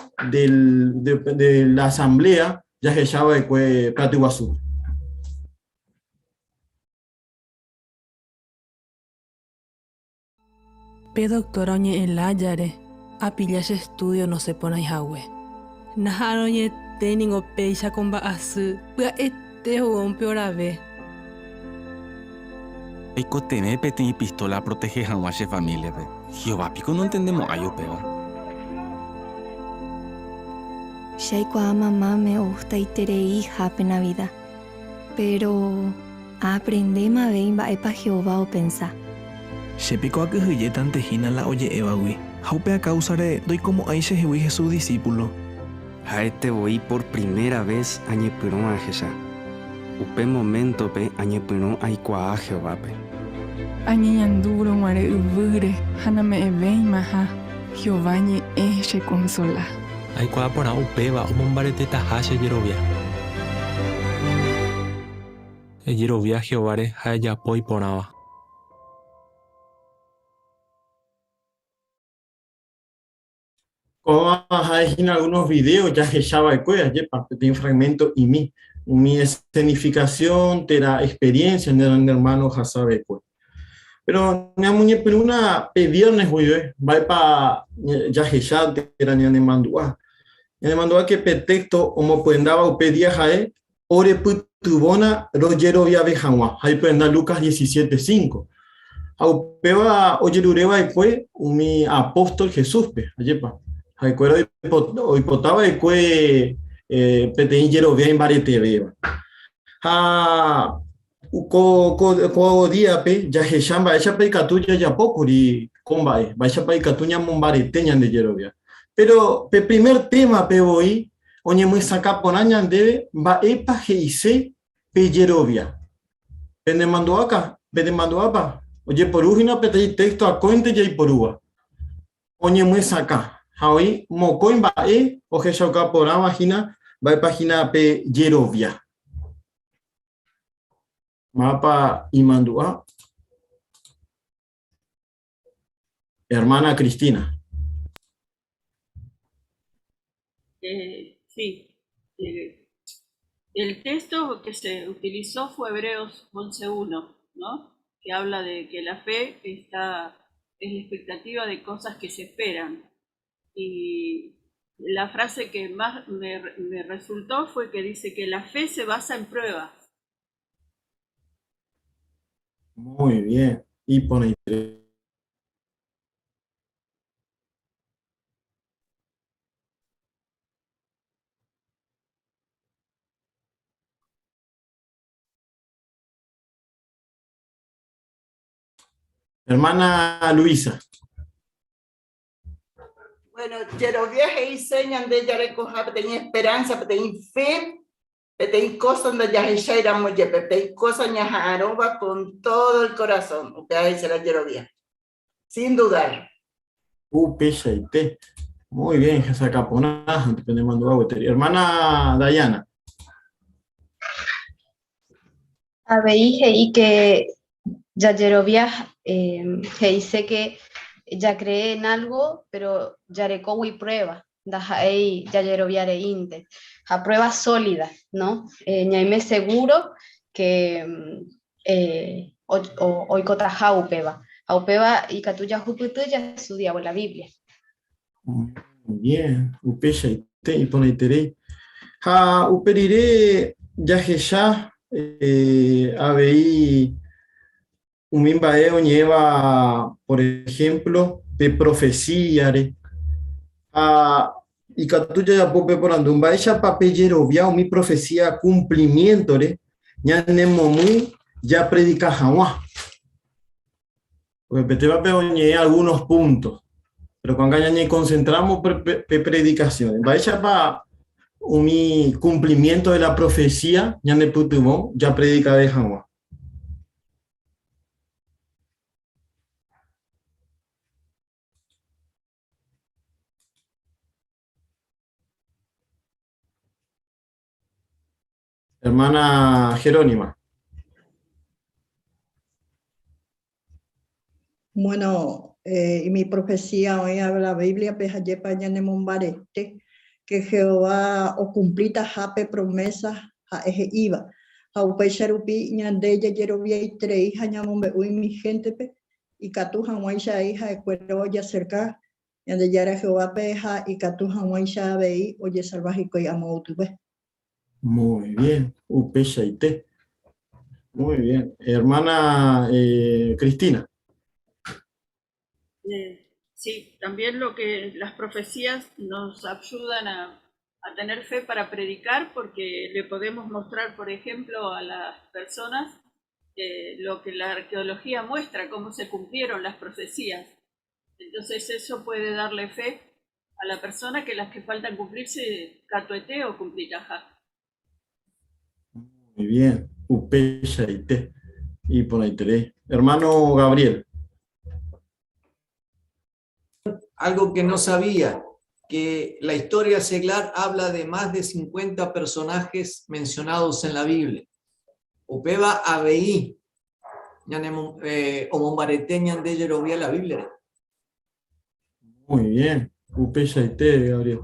la asamblea ya se llama de Platiguazú. Pe doctora oñe elayare, a pillas estudio no se pone jahue. Najar oñe tening o peixa con baasu, pua este o peor a ver. Eiko teme peti pistola protege a familia pe. Jehová pico no entendemos ayo peba. Shaiko a mamá me gusta y tere hija pena vida. Pero aprende ma vein va epa Jehová o pensa. Shepico a que huye tante hina la oye evawi. Haupe a causare doy como aiche jehui Jesús discípulo. Jaete voy por primera vez a ñepirón a Jesús. Upe momento pe a ñepirón a ikua a Jehová pe. Añeñanduro mare ubure, haname evein maha. Jehová ñe eche consola. Aikua por upeva o mombareteta hashe yerovia. Yerovia Jehová haya poi porava. Como hay en algunos videos ya que ya va a cueva, tiene fragmento y mi escenificación, te da experiencia en el hermano Hasabe pues. Pero na muñe pero una viernes va para ya que ya te era ni de mandua. Ni mandua que pretexto como pueden daba o pedía jae ore putubona rogero via vejanwa. Ahí pueden dar Lucas 17:5. Au peba oyerureba y mi apóstol Jesús pe, ayepa. Recuerdo hoy potaba de que petein yerovia en barete beba. Ha co día pe ya se llama esa pe catuya ya poco y combae va esa pe catuña mombareteña de yerovia. Pero pe primer tema pe hoy oñe muy saca ponaña debe va epa geise pe yerovia. Pende mando acá, pende mando apa. Oye por ujina pe texto a cuente ya y por uva. Oñe muy saca. Hoy mocoin va o que choca por la página va página pe yerovia mapa y mandua hermana Cristina. Sí, el texto que se utilizó fue Hebreos 11:1, ¿no? Que habla de que la fe es la expectativa de cosas que se esperan. Y la frase que más me resultó fue que dice que la fe se basa en pruebas. Muy bien. Y pone hermana Luisa. Bueno, Yerovia y señan de ya recoja, tenía esperanza, tenía fe, tenía cosas donde ya éramos, tenía cosas ñajaroba con todo el corazón, o sea, esa era Yerovia, sin dudar. Peshaite. Muy bien, esa capona, hermana Dayana. A ver, y que ya Yerovia dice que ya cree en algo, pero ya recojo y prueba, ya Yerovia inte, a prueba sólida, ¿no? Ñaime seguro que hoy contra Jaupeva y Catuya Juputu ya estudiaba la Biblia. Muy bien, upesha y pone iterei. Ha uperire ya que ya habéis un imbaeo lleva, por ejemplo, de profecía, Y Catuya ya pope por andumba, ella papellero via mi profecía cumplimiento, ya muy ya predica jamás. Porque te va a pegar algunos puntos, pero cuando ya concentramos predicaciones. Va ella para mi cumplimiento de la profecía, ya ne putumo, ya predica de jamás. Hermana Jerónima. Bueno, y mi profecía hoy habla la Biblia, pues allí para allá barete, que Jehová o cumplita jape promesas a eje iba. A upay sharupi ñande ya yerovia y tres hija ñamombe uy mi gente pe, y catu hija de cuero ya cerca, ñande yara Jehová peja y catu hamuaisha vei oye salvajico y amo utube. Muy bien, upeshaite. Muy bien. Hermana Cristina. Sí, también lo que las profecías nos ayudan a tener fe para predicar, porque le podemos mostrar, por ejemplo, a las personas lo que la arqueología muestra, cómo se cumplieron las profecías. Entonces eso puede darle fe a la persona que las que faltan cumplirse catuete o cumplitaja. Muy bien, upeshaite. Y por ahí te hermano Gabriel. Algo que no sabía, que la historia seglar habla de más de 50 personajes mencionados en la Biblia. Upeba Abei, Omombareteñan de Yerovia la Biblia. Muy bien, upeshaite, Gabriel.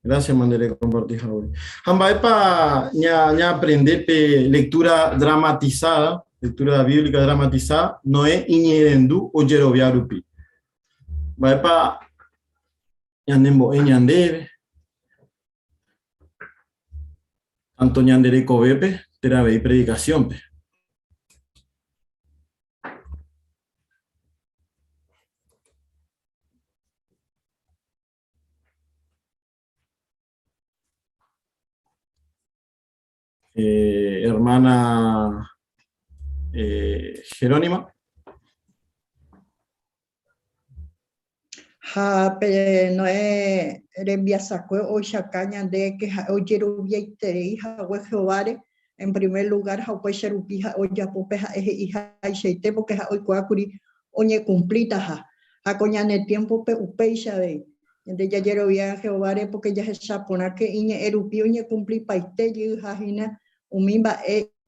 Gracias, Mandere, compartir hoy. Hambaepa, ya aprender lectura dramatizada, lectura bíblica dramatizada, no es iñerendu o Yerovia rupi. Vaepa, ñandembo ñandebe, tanto ñandere cobepe, terave y predicación. Hermana Jerónima. Ja, pero no es rembiasacue o chacaña de que oye rubia y tere hija o Jehová. En primer lugar, ja pues cherupija o ya popeja eje hija y sheite porque ja hoy cuacuri oñe cumplita ja coña en el tiempo pe upeisha de ya yerovia Jehová porque ya se sapona que iñe erupi oñe cumpli paiste y jajina umimba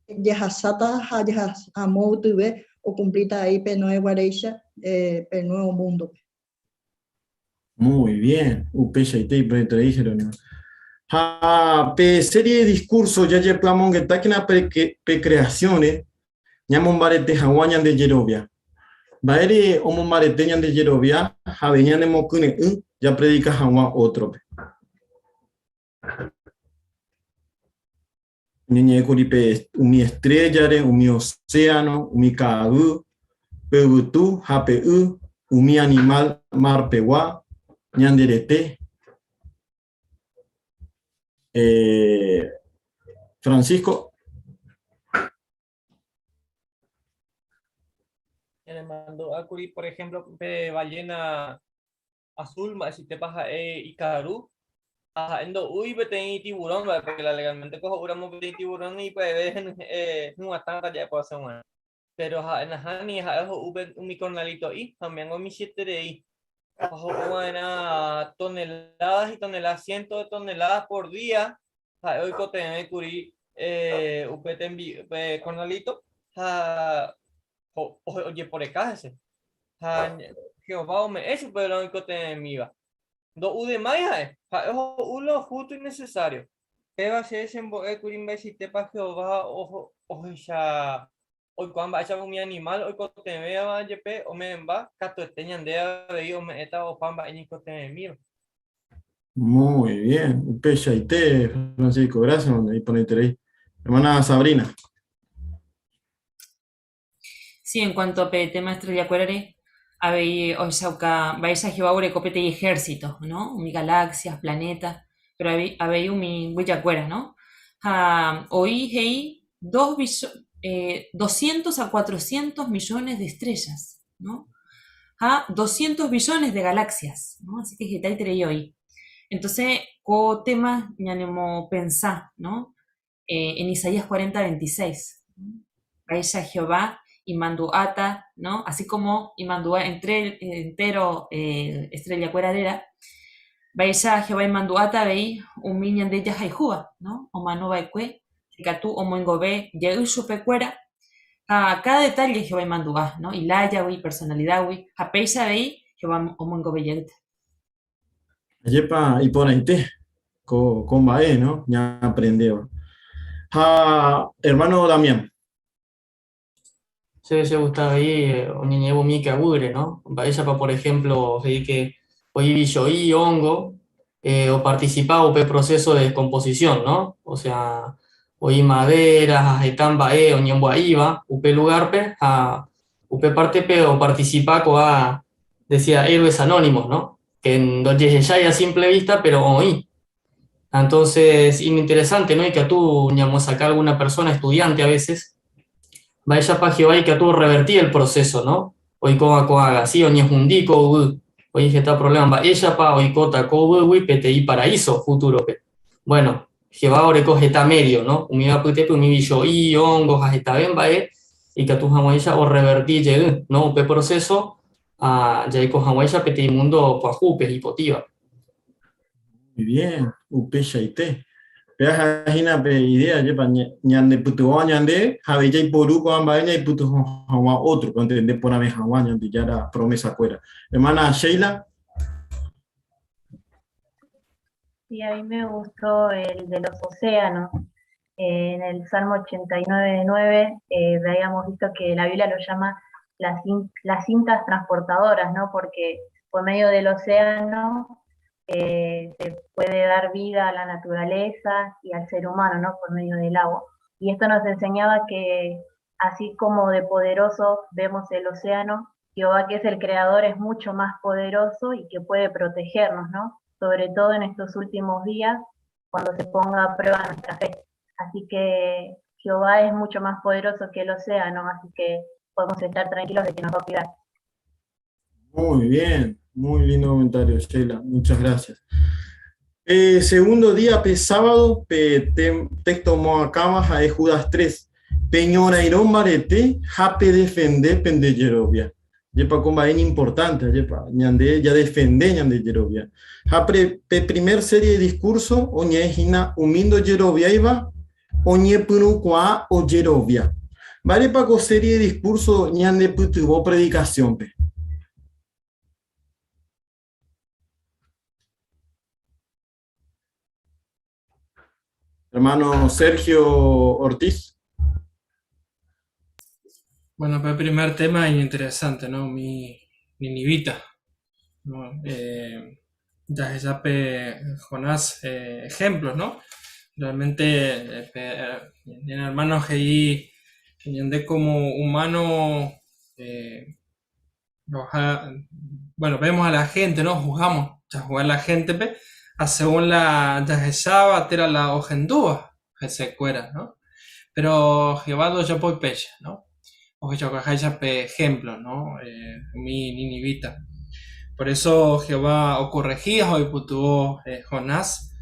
ya sata ja amo tuve o cumplita ahí pe no es guareisha pe nuevo mundo. Muy bien, upeshaite y pre Jerónimo. Serie de discursos ya llevamos que está que creaciones ñamon barete hawañan de Yerovia. Baere omon bareteñan de Yerovia, javeñan de mocune ya predica hawa otro. Niñe curipe umi estrella, umi océano, umi caú, peutu, japeu, umi animal marpewa, ñanderete. Francisco. Le mando a Curi, por ejemplo, de ballena azul, si te pasa Icaru, endo uy, vete tiburón, porque legalmente cojo uramos vete tiburón y pues no bastante ya puedo hacer una. Pero en la hani un micornalito y también un mi 7 de ahí. Bajo una toneladas y toneladas, cientos de toneladas por día. Hoy cote Curi, upete cornalito. Oye, por acá ese. Jehová me eso, pero no cote mi va. Do ude maya ulo justo y necesario. Eva se desemboque Curi si te pa Jehová ojo ya. Hoy cuando vaya un animal, hoy cuando te vea yepe o me va, cato teñan de ahí o me eta o pamba en cote de mí. Muy bien, upeshaite, Francisco, gracias, y ponete ahí. Hermana Sabrina. Sí, en cuanto a tema estrella cuerere, Habéis, o sea, vais a Jehová copete y ejércitos, ¿no? Mi galaxias, planetas, pero habéis un huillacuera, ¿no? Hoy hay 200 a 400 millones de estrellas, ¿no? 200 billones de galaxias, ¿no? Así que está ahí hoy. Entonces, ¿qué tema me pensar, ¿no? En Isaías 40:26, Gaisha Jehová y Manduata, ¿no? Así como y Mandua entero estrella cueradera, Gaisha Jehová y Manduata veí un minion de ellas Jaihua, ¿no? O Manova Ekwe, Catú o Moengobe, Yeushu Pecuera, a cada detalle Jehová y Mandua, ¿no? Y Laya, personalidad, a Peisa veí Jehová o Moengobe Yegte. Ayepa y por ahí te, con Bae, ¿no? Ya aprendió. Hermano Damián. Se gusta ahí, Oñeñevo Mike Agure, ¿no? Ella, por ejemplo, que hoy vi hongo, o participado en el proceso de descomposición, ¿no? O sea, hoy madera, están bae, oñembo iba, upe lugarpe, upe parte o participa a, decía, héroes anónimos, ¿no? Que en donde ya a simple vista, pero hoy. Entonces, interesante, ¿no? Y que tú, digamos, sacar alguna persona, estudiante a veces, vaya para Jehová y que tú revertir el proceso, ¿no? Hoy coaga, sí, oñe jundico, hoy que está problema, ella pa hoy cota cobo, PTI paraíso futuro, pe. Bueno, Jehová ahora coge está medio, ¿no? Umiga pute, umi yo y hongos, está bien, va, y que tú ella o revertir, ¿no? Pe proceso, ya hay coja ella, PTI mundo, pues, hipotiva. Muy bien, upecha y te. Vea, hina pe idea, lleva ñande putu ñande, jabe ya y poru con ambaña y putu hawa otro, cuando entiende por ame hawa ñande ya la promesa fuera. Hermana Sheila. Sí, a mí me gustó el de los océanos. En el Salmo 89:9 habíamos visto que la Biblia lo llama las cintas transportadoras, ¿no? Porque por medio del océano se puede dar vida a la naturaleza y al ser humano, ¿no? Por medio del agua. Y esto nos enseñaba que así como de poderoso vemos el océano, Jehová, que es el creador, es mucho más poderoso y que puede protegernos, ¿no? Sobre todo en estos últimos días, cuando se ponga a prueba nuestra fe. Así que Jehová es mucho más poderoso que el océano, así que podemos estar tranquilos de que nos va a cuidar. Muy bien, muy lindo comentario, Sheila, muchas gracias. Segundo día, sábado, texto moacama de Judas 3. Peñora irón marete, jape defender pende Yerovia. Yepa comba es importante, yepa, ñande ya defende ñande Yerovia. Japre primer serie de discurso, oñe hina humindo Yerovia iba, oñe punu kwa o Yerovia. Vale paco serie de discurso ñande putuvo predicación pe. Hermano Sergio Ortiz. Bueno, para el primer tema es interesante, ¿no? Mi Nivita, ¿no? Ya Jonás, ejemplos, ¿no? Realmente, en hermanos que como humano, bueno, vemos a la gente, ¿no? Juzgamos, ya jugar la gente, según la Yaheshaba, tera la ojendúa, que se cuera, ¿no? Pero Jehová lo ya por pecha, ¿no? O que ya ejemplos, ¿no? Mi Ninivita. Por eso Jehová o corregía hoy putuvo Jonás,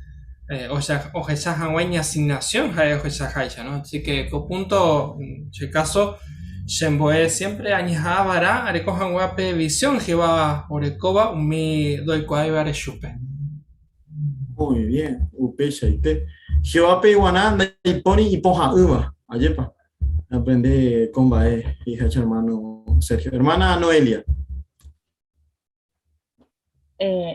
o ya hangueña asignación, ¿no? Así que, con punto, en ese caso, Shemboe siempre añejaba, arecojan guape visión, Jehová orecoba, mi doy cuaibare chupe. Muy bien, upecha y te. Jehová peguananda y poni y poja uva. Ayepa. Aprende con Bae, hija de hermano Sergio. Hermana Noelia.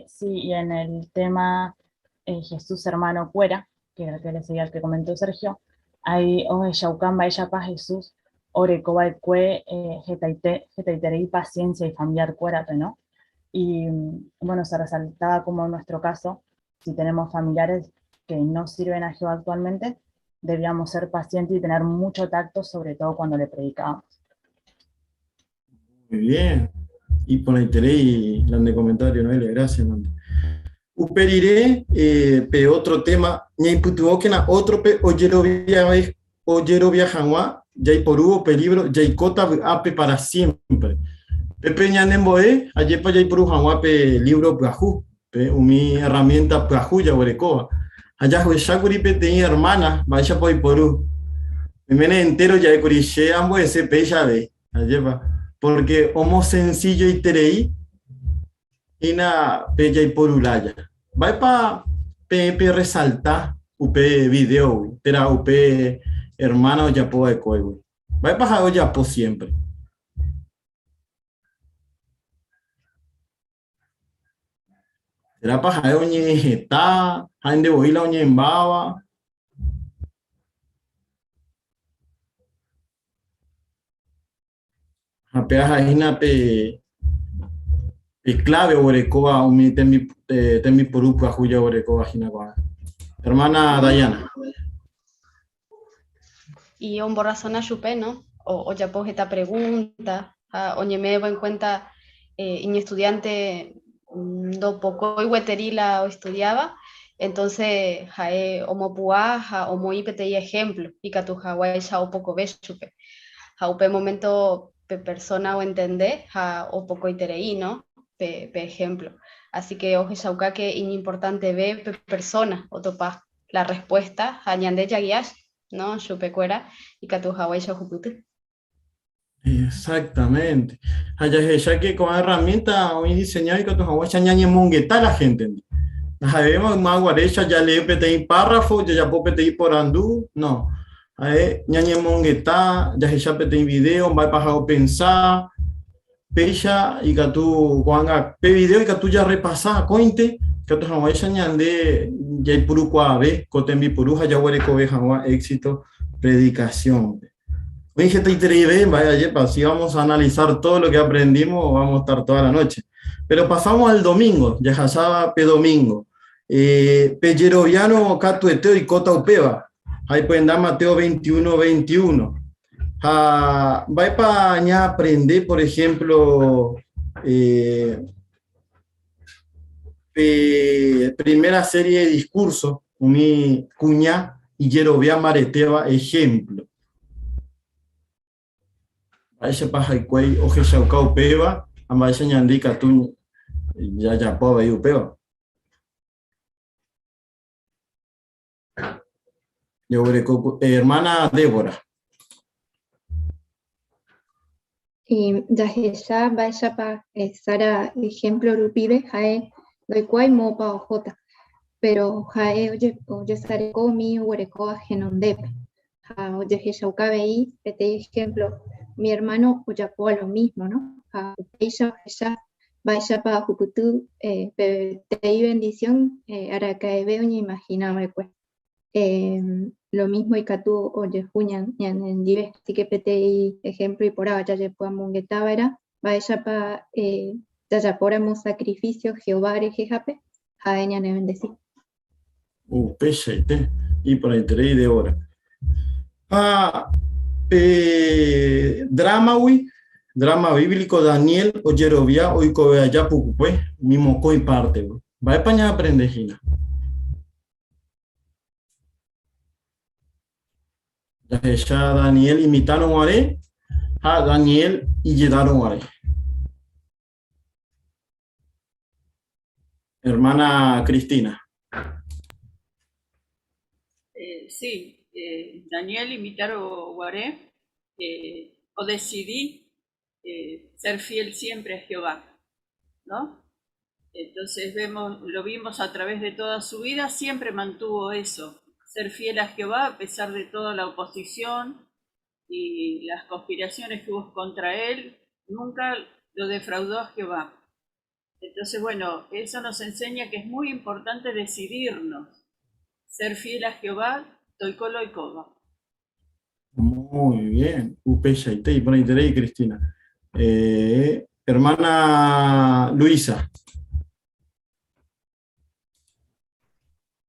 Sí, y en el tema Jesús hermano cuera, que era que le seguía el que comentó Sergio, hay Shaucamba, ella pa Jesús, Orecoba el cue, Jetaitere y paciencia y familiar cuérate, ¿no? Y bueno, se resaltaba como en nuestro caso, si tenemos familiares que no sirven a Jehová actualmente, debíamos ser pacientes y tener mucho tacto, sobre todo cuando le predicábamos. Muy bien. y por interés y de comentario, ¿no? Gracias, Nando. Uperiré, pe otro tema, ña iputuokena otro pe oyero viajanwa, ya y por hubo peligro, ya y cota ape para siempre. Pepe ñanemboe, ayepa ya y por janwa pe libro plajú, pe umi herramienta plajú ya huerecoa. Allá fue shakuri pe tenía hermana, vaya por Mene entero ya de curiche ambos ese pe ya ve, ayepa. Porque homo sencillo y terei, ina pe ya y por ulaya. Va para pe resaltar upe video, pero upe hermano ya po de coi, va para ya po siempre. Será para oñe está, ande boila oñe embaba. Apenas ahí na pe clave orecoa umi temi porupu ajuya orecoa hinacoa. Hermana Dayana. Y un borrazón a chupe, ¿no? O ya pues esta pregunta, o me en cuenta, mi estudiante do poco y hueterila o estudiaba, entonces jae homo puaja, homo ipete y ejemplo, y que tu hawaii ya o poco ves chupe. Ja upe momento pe persona o entender, ja o poco iterei, ¿no? Pe ejemplo. Así que oje sauka que es importante ver pe persona o topa la respuesta, añande ya guías, ¿no? Chupe cuera y que tu hawaii ya jupute. Exactamente. Ya que con herramienta hoy diseñado y que tu hawaii ya ñañe mongueta la gente. Sabemos más guarecha ya le pete párrafo, ya po pete por andú, no. Ñañe mongueta, ya pete video, va a pensar, pecha y que tú cuando pe video y que tú ya repasas cointe que tu hawaii ya ñande ya hay puru cuave, cotembi puruja ya huele coveja éxito predicación. Vaya, si vamos a analizar todo lo que aprendimos, vamos a estar toda la noche. Pero pasamos al domingo, ya pasaba pe domingo. Pelleroviano, Catueteo y Cota Upeva. Ahí pueden dar Mateo 21:21. Va para aprender, por ejemplo, primera serie de discursos, mi cuña y Yerovia Mareteva, ejemplo. Ahí se pasa el cuello, oje shauka upeva, amba ese ñandika tú ya pobre y upeva. Yo hermana Débora. Y ya vaya para Sara ejemplo rupibe, jae, doy cuay mopa o jota, pero jae oye sare comi huereco a genondepe. Oye shauka veí, este ejemplo. Mi hermano oyapó a lo mismo, ¿no? Ella vaya para Juputu, te di bendición, Aracaebe, oña imaginaba, pues. Lo mismo y Catu, oye, Juñan, en Dive, así que PTI, ejemplo, y por ahora ya puedo monguetaba, era, vaya para, ya poramos sacrificio, Jehová, Jejape, jaeña ne bendecí. Peche, y por interés de hora. Drama bíblico Daniel o Yerovia o Icovea ya pues mismo coi parte va a España aprende Gina ya Daniel imitaron a Daniel y llegaron a hermana Cristina. Sí, Daniel imitaron Guaré, o decidí ser fiel siempre a Jehová, ¿no? Entonces lo vimos a través de toda su vida, siempre mantuvo eso, ser fiel a Jehová a pesar de toda la oposición y las conspiraciones que hubo contra él, nunca lo defraudó a Jehová. Entonces, bueno, eso nos enseña que es muy importante decidirnos, ser fiel a Jehová, toicolo y coba. Muy bien, Upechaite y por interés, Cristina. Hermana Luisa.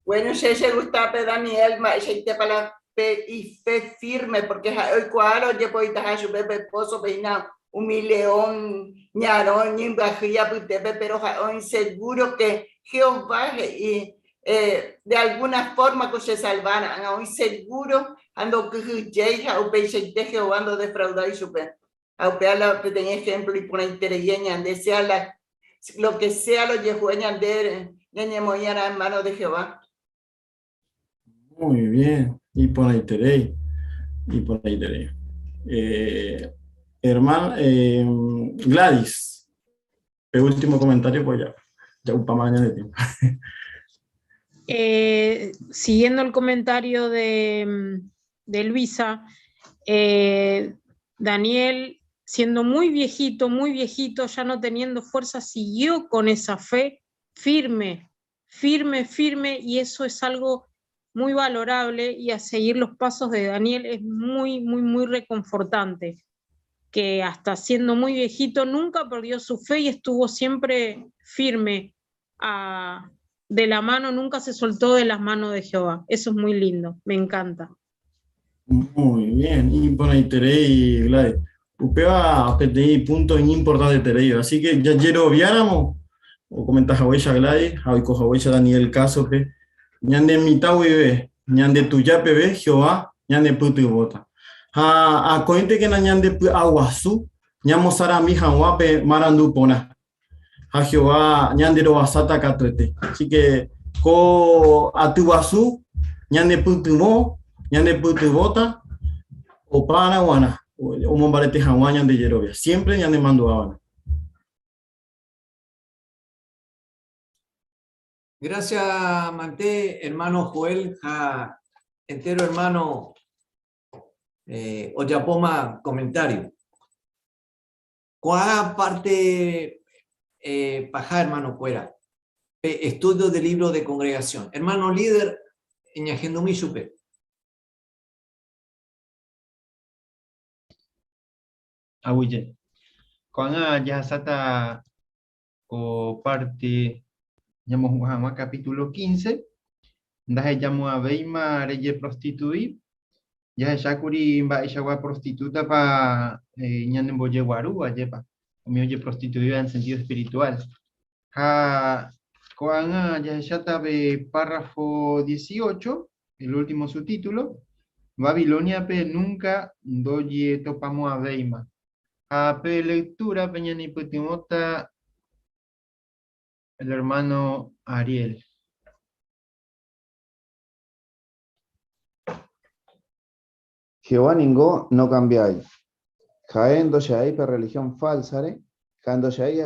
Bueno, se gusta Daniel, te para fe y fe firme, porque hoy cuadro ya puedo estar a su bebé esposo peinado, león, ñarón, ñimbajilla, putepe, pero hoy seguro que Jehová y de alguna forma que se salvaran, hoy seguro ando que ya o peixe Jehová ando defraudar y super. A la tenía ejemplo y por interés desea la lo que sea lo yehueñan de ñañemoyara en manos de Jehová. Muy bien. Y por ahí tenéis. Y por ahí tenéis. Hermano, Gladys, el último comentario, pues ya un pa' mañana de tiempo. Siguiendo el comentario de Luisa, Daniel, siendo muy viejito, ya no teniendo fuerza, siguió con esa fe firme, y eso es algo muy valorable, y a seguir los pasos de Daniel es muy reconfortante, que hasta siendo muy viejito nunca perdió su fe y estuvo siempre firme de la mano, nunca se soltó de las manos de Jehová. Eso es muy lindo, me encanta. Muy bien, y por ahí tenéis, Gladys. Usted va a tener puntos importantes tenéis, así que ya quiero viáramos, o comentas a huella Gladys, a hoy coja huella Daniel caso que ñande mitad vive, ñande tuya pebe, Jehová, ñande putu bota. A cointe que na ñande aguasu, ñamo sara mi janguape marandu pona. A Jehová ñande ro basata katuete. Así que ko atubasu, ñande putu mo, ñande putu bota, o paraguana, o mombarete janguá ñande yerovia. Siempre ñande mando abana. Gracias, Manté, hermano Joel, entero hermano Oyapoma, comentario. ¿Cuál parte paja, hermano Cuera? Estudio del libro de congregación. Hermano líder, ñajendo mi supe. Abuye. Cuando ya sata o parte llamamos Muhammad capítulo 15, ndaje llamo a Beima reye prostituir, ya shakuri ba ishawa prostituta pa ñanemboye guaru ayepa, o mi oye prostituida en sentido espiritual. Ha Koanga ya shata be párrafo 18, el último subtítulo, Babilonia pe nunca doye topamo a Beima. A pe lectura peñani putimota el hermano Ariel. Jehová ningo no cambiáis. Jaendo ya hay per religión falsare, cuando ya hay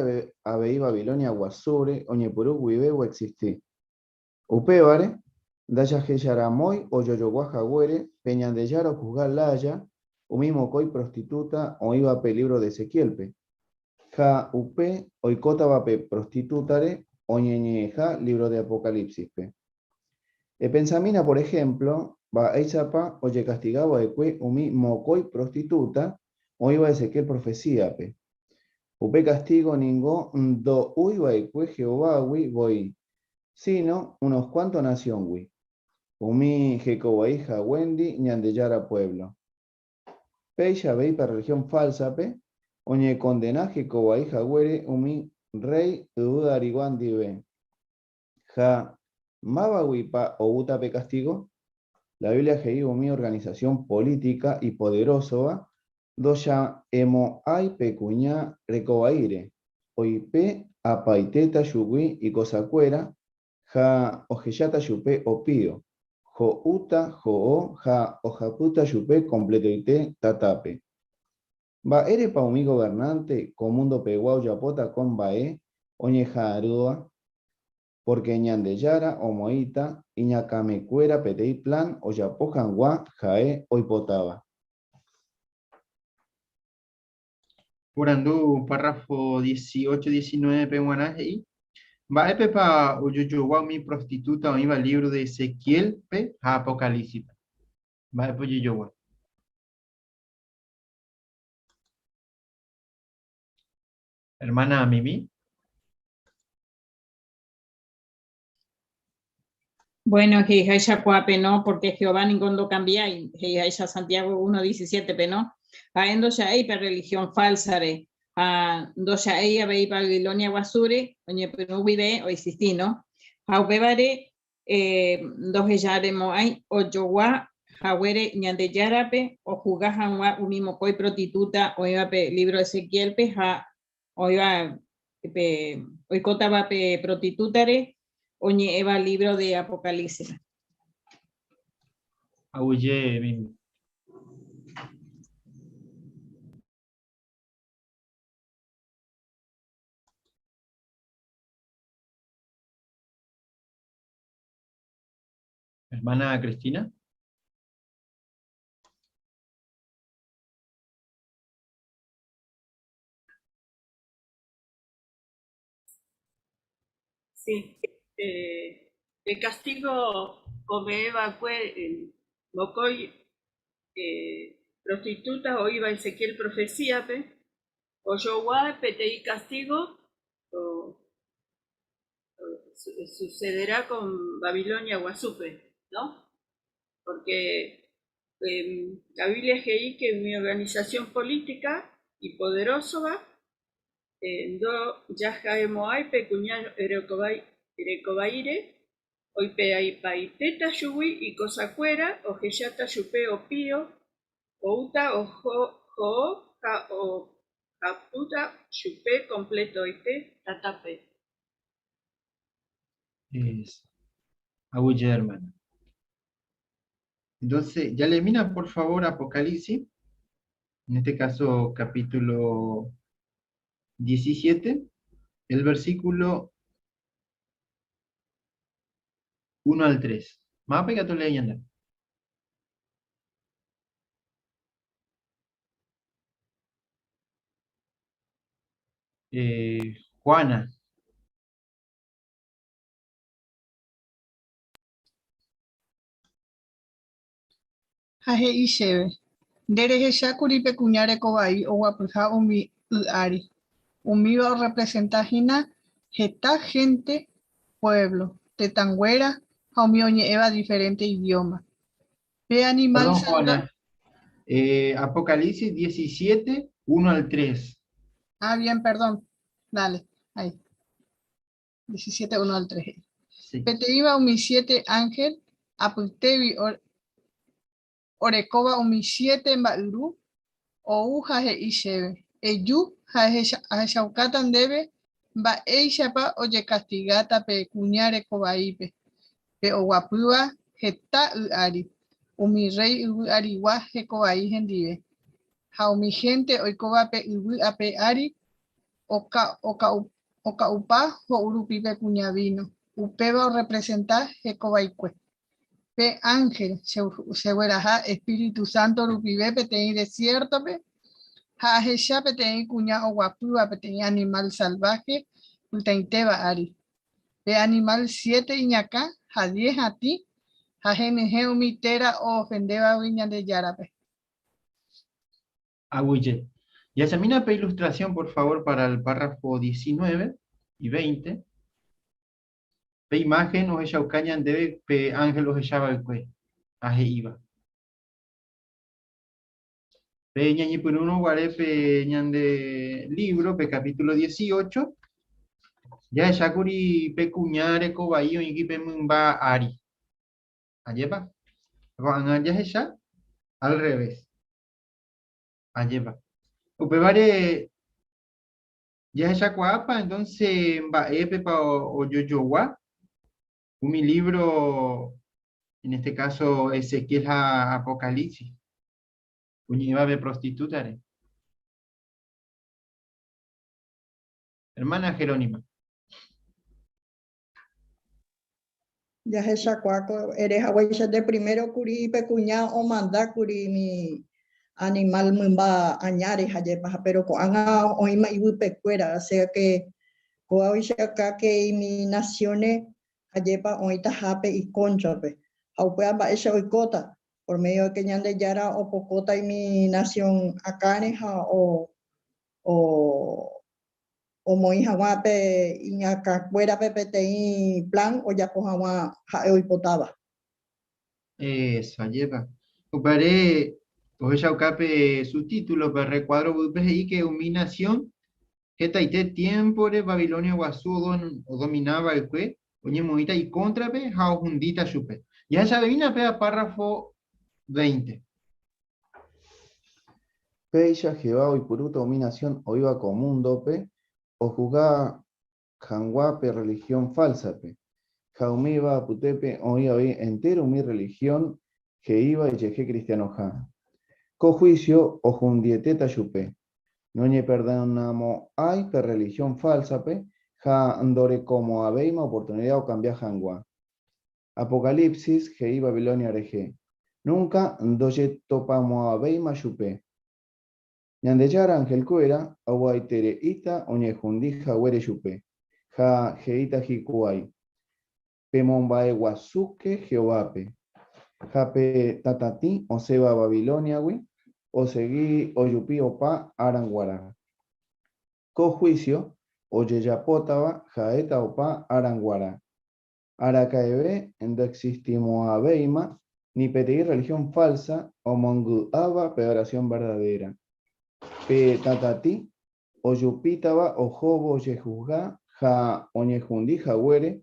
abeí Babilonia guasure, oñepuru guibe o existí. Upevare, daya que yaramoy o yoyoguaja güere, peñan de yaro juzgar laya, o mismo coi prostituta o iba peligro de Ezequielpe. Ja upe, oikota vape prostitutare, oñeñeja, libro de Apocalipsis. Pensamina, por ejemplo, va Eizapa, oye castigaba de umi mocoi prostituta, o iba Ezequiel profecía. Upe castigo ningo do uiba eque Jehová wi voy, sino unos cuantos nación wi. Umi jecoba hija Wendy, ñandeyara pueblo. Peisha vei para religión falsa pe, oñe condena jecoba hija güere umi rey udariguan dive. Ja Mabawipa o Utape castigo, la Biblia que mi organización política y poderosa, doya emo ay pecuña recobaire, oipe apaiteta yugui y cosacuera, ja ojeyata yupe opío, jo uta jo ja ojaputa yupe completoite tatape. Va ere pa umi gobernante, comundo peguau yapota con bae, oñeja arua, porque ñandeyara o moita, iñacamecuera petei plan, o yapojangua, jae, oipotaba. Curandú, párrafo 18-19 peguanaje, va a pepa o mi prostituta o iba libro de Ezequiel pe a Apocalipsis. Va a poyoyowa. Hermana Mimi. Bueno, que Jaisha Cuape, ¿no? Porque Jehová ningún lo cambia, y Jaisha Santiago 1.17, ¿no? Haendo ya hay per religión falsa re. Do ya hay a ver Babilonia Wasure, oye, pero no vive o existí, ¿no? Haubevare, dos ellare moai, o yowa, hawere ñande yarape, o jugajanwa, unimo koi prostituta, o iba pe libro de Ezequiel, pe ha, o iba pe, o cotaba pe prostitutare, oñe eva libro de Apocalipsis. Auye mismo. Hermana Cristina. Sí. El castigo come evacue Mocoy prostituta o iba Ezequiel profecía o yo petei castigo o sucederá con Babilonia Guasupe, ¿no? Porque la Biblia es que es una organización política y poderosa va do yaja moai pecuñal erecobaire oipe ai paiteta yui y cosacuera o geyata yupe o pío o uta o jo ja o japuta yupe completo oipe tatape. Auye, hermana. Entonces, ya le mira por favor Apocalipsis, en este caso capítulo 17, el versículo 1 al 3. Más pegado leyenda. Juana. Haje isheve. Nderehecha kuripe kuñare kovai oguapyha umi y'ári. Umíva representahína heta gente, pueblo, tetangüera, ha umi oñe'ẽva diferente idioma. Pe animal Perdón, salvaje. Juana. Apocalipsis 17, 1 al 3. Ah, bien, perdón. Dale, ahí. 17, 1 al 3. Sí. Peteiva umi 7 ángel, apytévi orekóva umi 7 mba'yru, ou hahe'i chéve. Eju ahechaukáta ndéve mba'éichapa ojekastigáta pe kuña rekovaípe. Pe oguapýva heta y'ári. Umi rey yvy'arigua hekovai hendive. Ha umi gente oikóva pe yvy ape ári oka'upa ho'urupípe kuña vino. Upéva representa hekovaikue. Pe ángel segueraha Espíritu Santo rupive peteĩ desiertope ha ahecha peteĩ kuña oguapýva peteĩ animal salvaje pytãitéva ári. Pe animal 7 iñakã ha 10 hatĩ ha henyhẽ umi téra ofendéva ñande járape. Aguye. Y examina pe ilustración, por favor, para el párrafo 19 y 20. Pe imagen o echaucañan debe pe ángel o echaba el cue. Aje iba. Pe ñañi por uno guare pe ñande libro pe capítulo 18. Ya echacuri pe cuñare cobaío y pe mumba ari. Ayepa. Cuando ya echa al revés. Ayepa. Upevare ya esa cuapa, entonces va pepa o yoyowa. Mi libro, en este caso Ezequiel Apocalipsis. Uñiva de prostituta. Hermana Jerónima. Ya esa cuaco, eres abuela de primero curi pecuña o manda curi mi animal mumba añares ayepa, pero coanga oima y pecuera, o sea que coawisha acá que mi naciones ayepa oita jape y conchope. Aupea ba esa oikota por medio de que ñande yara o pocota y mi nación acá o moi jawape iñaka fuera pepete plan o ya cojawa jae oipotaba. Eso, lleva. Upare Coge Shaukape subtítulo, pero recuadro y que dominación, que taite tiempo de Babilonia guasú o dominaba el que, oye moita y contrape, jao hundita chupe. Ya sabe, vina pega párrafo 20. Peya Jehová hoy puruta dominación o iba común dope, o juzgaba janguape religión falsape. Jaumiba putepe o iba entero mi religión, que iba y llegué cristiano ja. Co juicio o jundieteta chupe. No ñe perdonamo hay per religión falsape, ja andore como abeima oportunidad o cambia jangua. Apocalipsis, que iba Babilonia reje. Nunca doye topamo abeima chupe. Ñandechar ángel cuera, aguaitere ita, oñejundija huere chupe. Ja jeita jikuay. Pemombae guasuke jeovape. Jape tatati, o seba Babilonia, o seguí o yupi opa aranguara. Co juicio, o yeyapotaba, jaeta opa aranguara. Aracaebe, en do existimo abeima, ni peteí religión falsa, o monguaba peoración verdadera. Pe tatati, o yupitaba, o jobo yejuzga, ja oñejundi jagüere,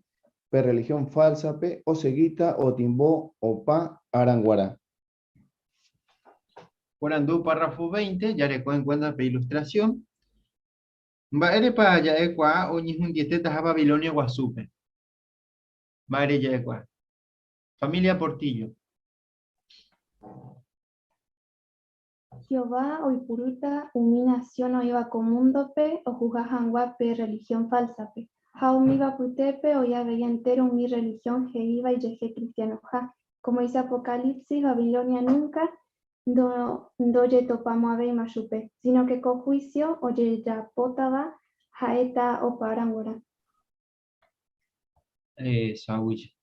pe religión falsa, pe o seguita, o timbó, o pa aranguara. Por andú párrafo 20, ya le cuenta cuenta de ilustración. Baere pa ya ekwa, oñejundieteta a Babilonia guasupe. Baere ya ekwa. Familia Portillo. Jehová oipuruta nación o iba comundope o jugajanguape religión falsape. Jaumiga putepe o ya veía entero mi religión que iba y llegué cristiano ja. Como dice Apocalipsis, Babilonia nunca do ye topamo ave mashupe, sino que con juicio o ye ya potaba jaeta o parangora. Saúde.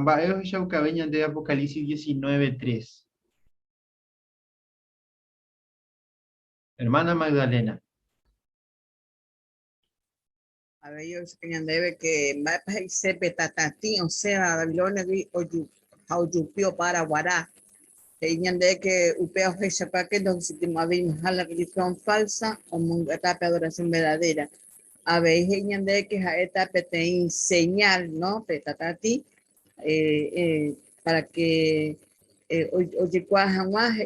Baeo Shaucabeña de Apocalipsis 19:3. Hermana Magdalena. A ver, yo debe que va a ser petatati, o sea, Babilonia o yupio para guará. De que upea o que donde se te movimos a la religión falsa o etapa de adoración verdadera. A ver, de que a etapa te señal, ¿no? Petatati, para que oye, jamás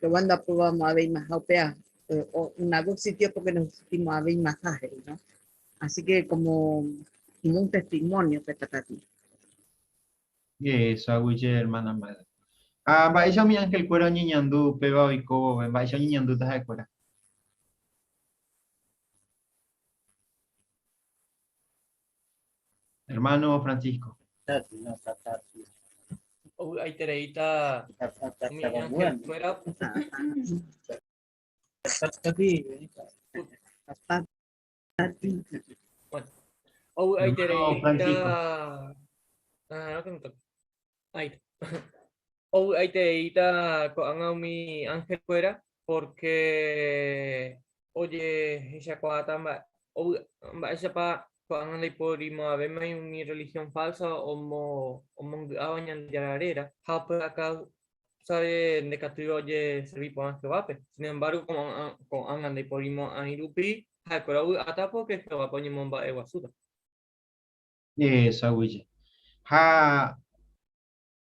lo van a probar a ver más opea. En algún sitio porque nos sentimos a ver masajes, ¿no? Así que como un testimonio que está aquí. Saúde, hermana Magdalena. Baisha mi ángel cuero niñandu, peba y cobo, baisha niñandu taja cuera. Hermano Francisco. Ahí tereita mi ángel fuera. Bueno, ahí tereita. No que me toca. Ahí. Ahí tereita con mi ángel fuera porque oye ella cuata esa pa cuando le podemos a ver mi religión falsa o abañan de la arena acá sabe de que oye servir por más que sin embargo con angan de podemos a irupi pero hasta porque se va a poner momba de basura Saúde.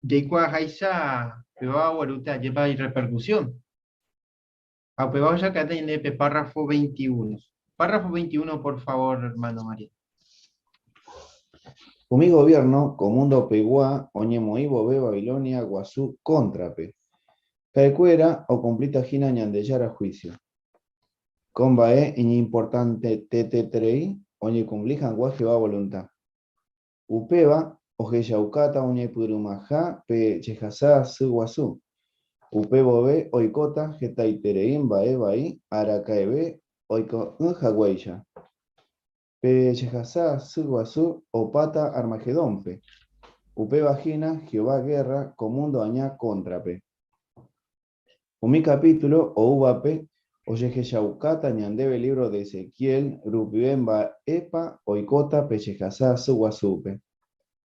De cuá jaisa, peba guaruta lleva y repercusión. A peba ya que tiene párrafo 21. Párrafo 21, por favor, hermano María. Mi gobierno, comundo peguá, oñemoibo be Babilonia, guazú, contrape. Caecuera o complita gina ñandeyara juicio. Combae, iñi importante tetetrei, oñe cumplijan guaje va voluntad. Upeba, ojeyaucata, oñe purumaja, pe chejasá, su guazú. Upebo be, oikota, getaiterein, bae bai, aracaebe, oiko, jagueya. Pe chejasá, su guazú, opata, armagedonpe. Upe vagina, Jehová guerra, comundo añá contrape. Mi capítulo, o uvape, Oye que Shaukata ñandebe libro de Ezequiel, Rupibemba Epa, Oikota, Pechejasá, Suguasupe.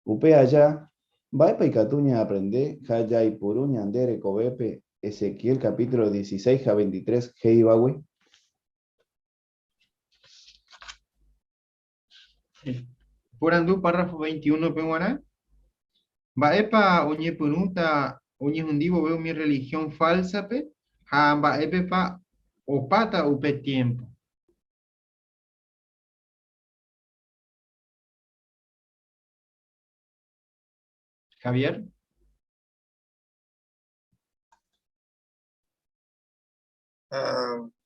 Upe allá, va Epa y Catuña aprende, Jaya y Puru ñandere Cobepe, Ezequiel capítulo 16 a 23, Heibawi. Por andu párrafo 21 penguana. Va Epa, oñe pununta, oñe hundivo veo mi religión falsa pe, ha va Epe pa opata upe tiempo. Javier.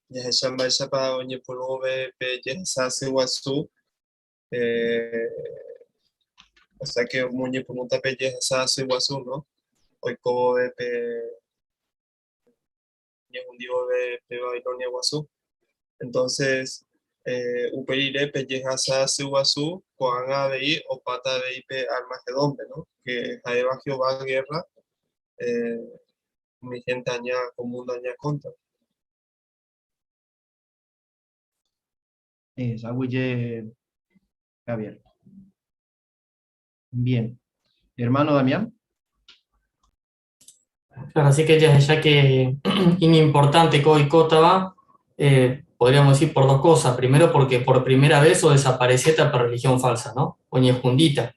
Ya shamba shapa onye pulove pe sase wasu o sea que muñe punta pe sase wasu no hoy como pe ni un dio pe Babilonia wasu entonces uperire pe sase wasu coanga de o pata de pe Armagedón no que jaeva Jehová guerra mi gente aña común aña contra. Sabuye Javier. Bien. Hermano Damián. Claro, así que ya que importante Koi Kotaba, podríamos decir por dos cosas. Primero, porque por primera vez o desapareció esta religión falsa, ¿no? Oñejundita.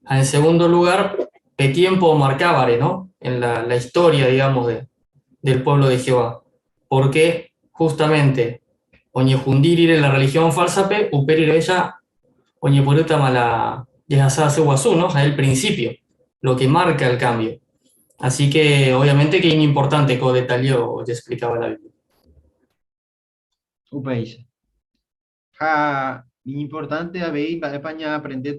En segundo lugar, de tiempo marcábare, ¿no? En la historia, digamos, del pueblo de Jehová. Porque justamente Oñejundir la religión falsa, uperir ella, Oñepuruta mala, yasase guasú, ¿no? Es el principio, lo que marca el cambio. Así que obviamente que es importante como detalló ya explicaba la Biblia. Upeis. Importante a ver va España aprender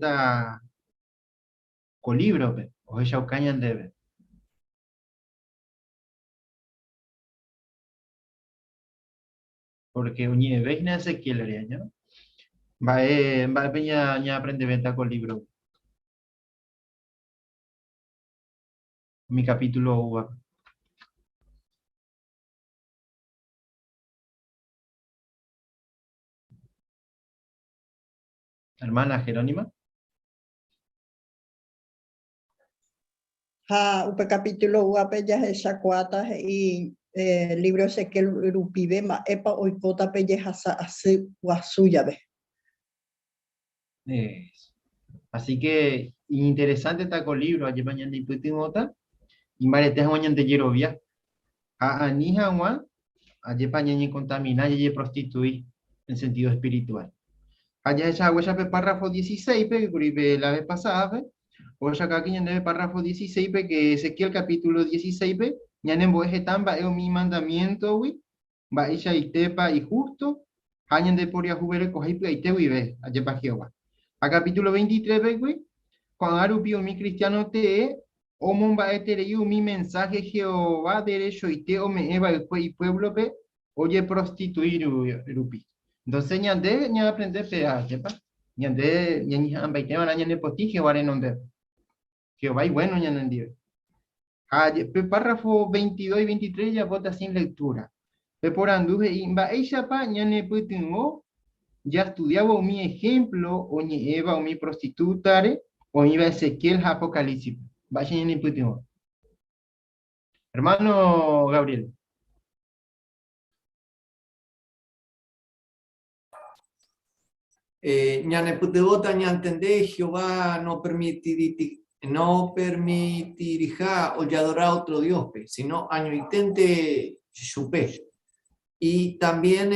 con libro o ella ucañan debe. Porque uñe veis na se quiere ¿no? Va Peña ya aprende venta con libro. Mi capítulo hermana Jerónima. Upe capítulo uape ya esa cuata y libro Ezequiel Rupibe ma epa oikota pe hasa hace guasuya ve. Así que interesante está con libro allí mañana y putimota y marete mañana de Yerovia. A anija wa allí mañana contamina y prostituir en sentido espiritual. Allá esa huella pe párrafo 16 pe que la vez pasada pe. O ya acá en el párrafo 16 pe que Ezequiel capítulo 16 pe ya en boeje tamba es mi mandamiento wi va ella y tepa y justo añen de por ya jubere coge y te vive allá pa Jehová. A capítulo 23 pe wi cuando arupio mi cristiano te o mon va etereyu mi mensaje Jehová derecho y te o me eva el pueblo pe oye prostituir rupi. Entonces ñande ña aprender pe a pa ñande ña ambaite van ñande poti Jehová en donde Jehová y bueno ya no entiendo. Párrafo 22 y 23 ya vota sin lectura. Por anduje y va ella pa ya ne putingo ya estudiaba mi ejemplo o ni Eva o mi prostitutare o iba Ezequiel Apocalipsis. Vaya ya ne putingo. Hermano Gabriel. Ñane putebota ña entendé Jehová no permitirá o adorar a otro Dios, sino año intente chupé. Y también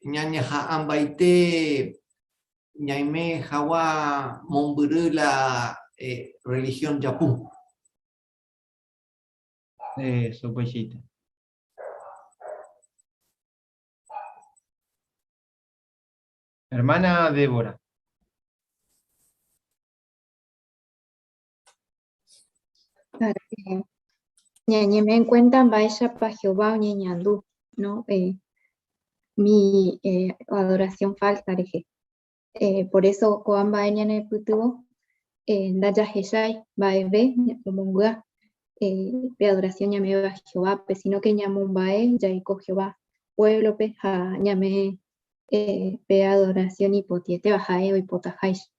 ñañaja ambaite ñaime jawa momburu la religión yapú. Eso pues sí. Hermana Débora. Ñañeme en cuenta vaya para Jehová o ñañandú, ¿no? Mi adoración falsa, dije. Por eso, Coan va en el futuro, Daya Jesai, va a ver, como pe adoración ñame a Jehová, pe sino que ñamumbae, ya ico Jehová, pueblo pe ja ñame pe adoración hipotiete bajae o hipotajais.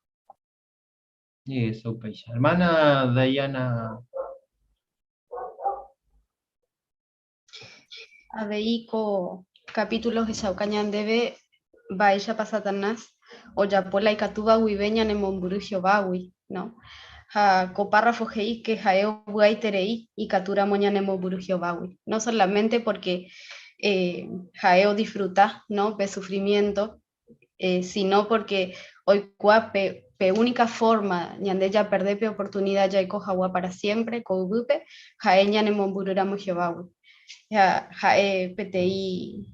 Eso, pues. Hermana Diana. Aveiko capítulos de Saucañan debe Baisha pa Satanás o Yapola y Catuba Wibeña Nemomburu Jehová, ¿no? Ha copárrafo gei que jaeo buai terei y Catura Moña Nemomburu Jehová, no solamente porque jaeo disfruta, ¿no? De sufrimiento, sino porque hoy cuape pe única forma ñande ya perder pe oportunidad ya coja para siempre, coubupe, jaeña Nemomburu Jehová. Ya, PTI,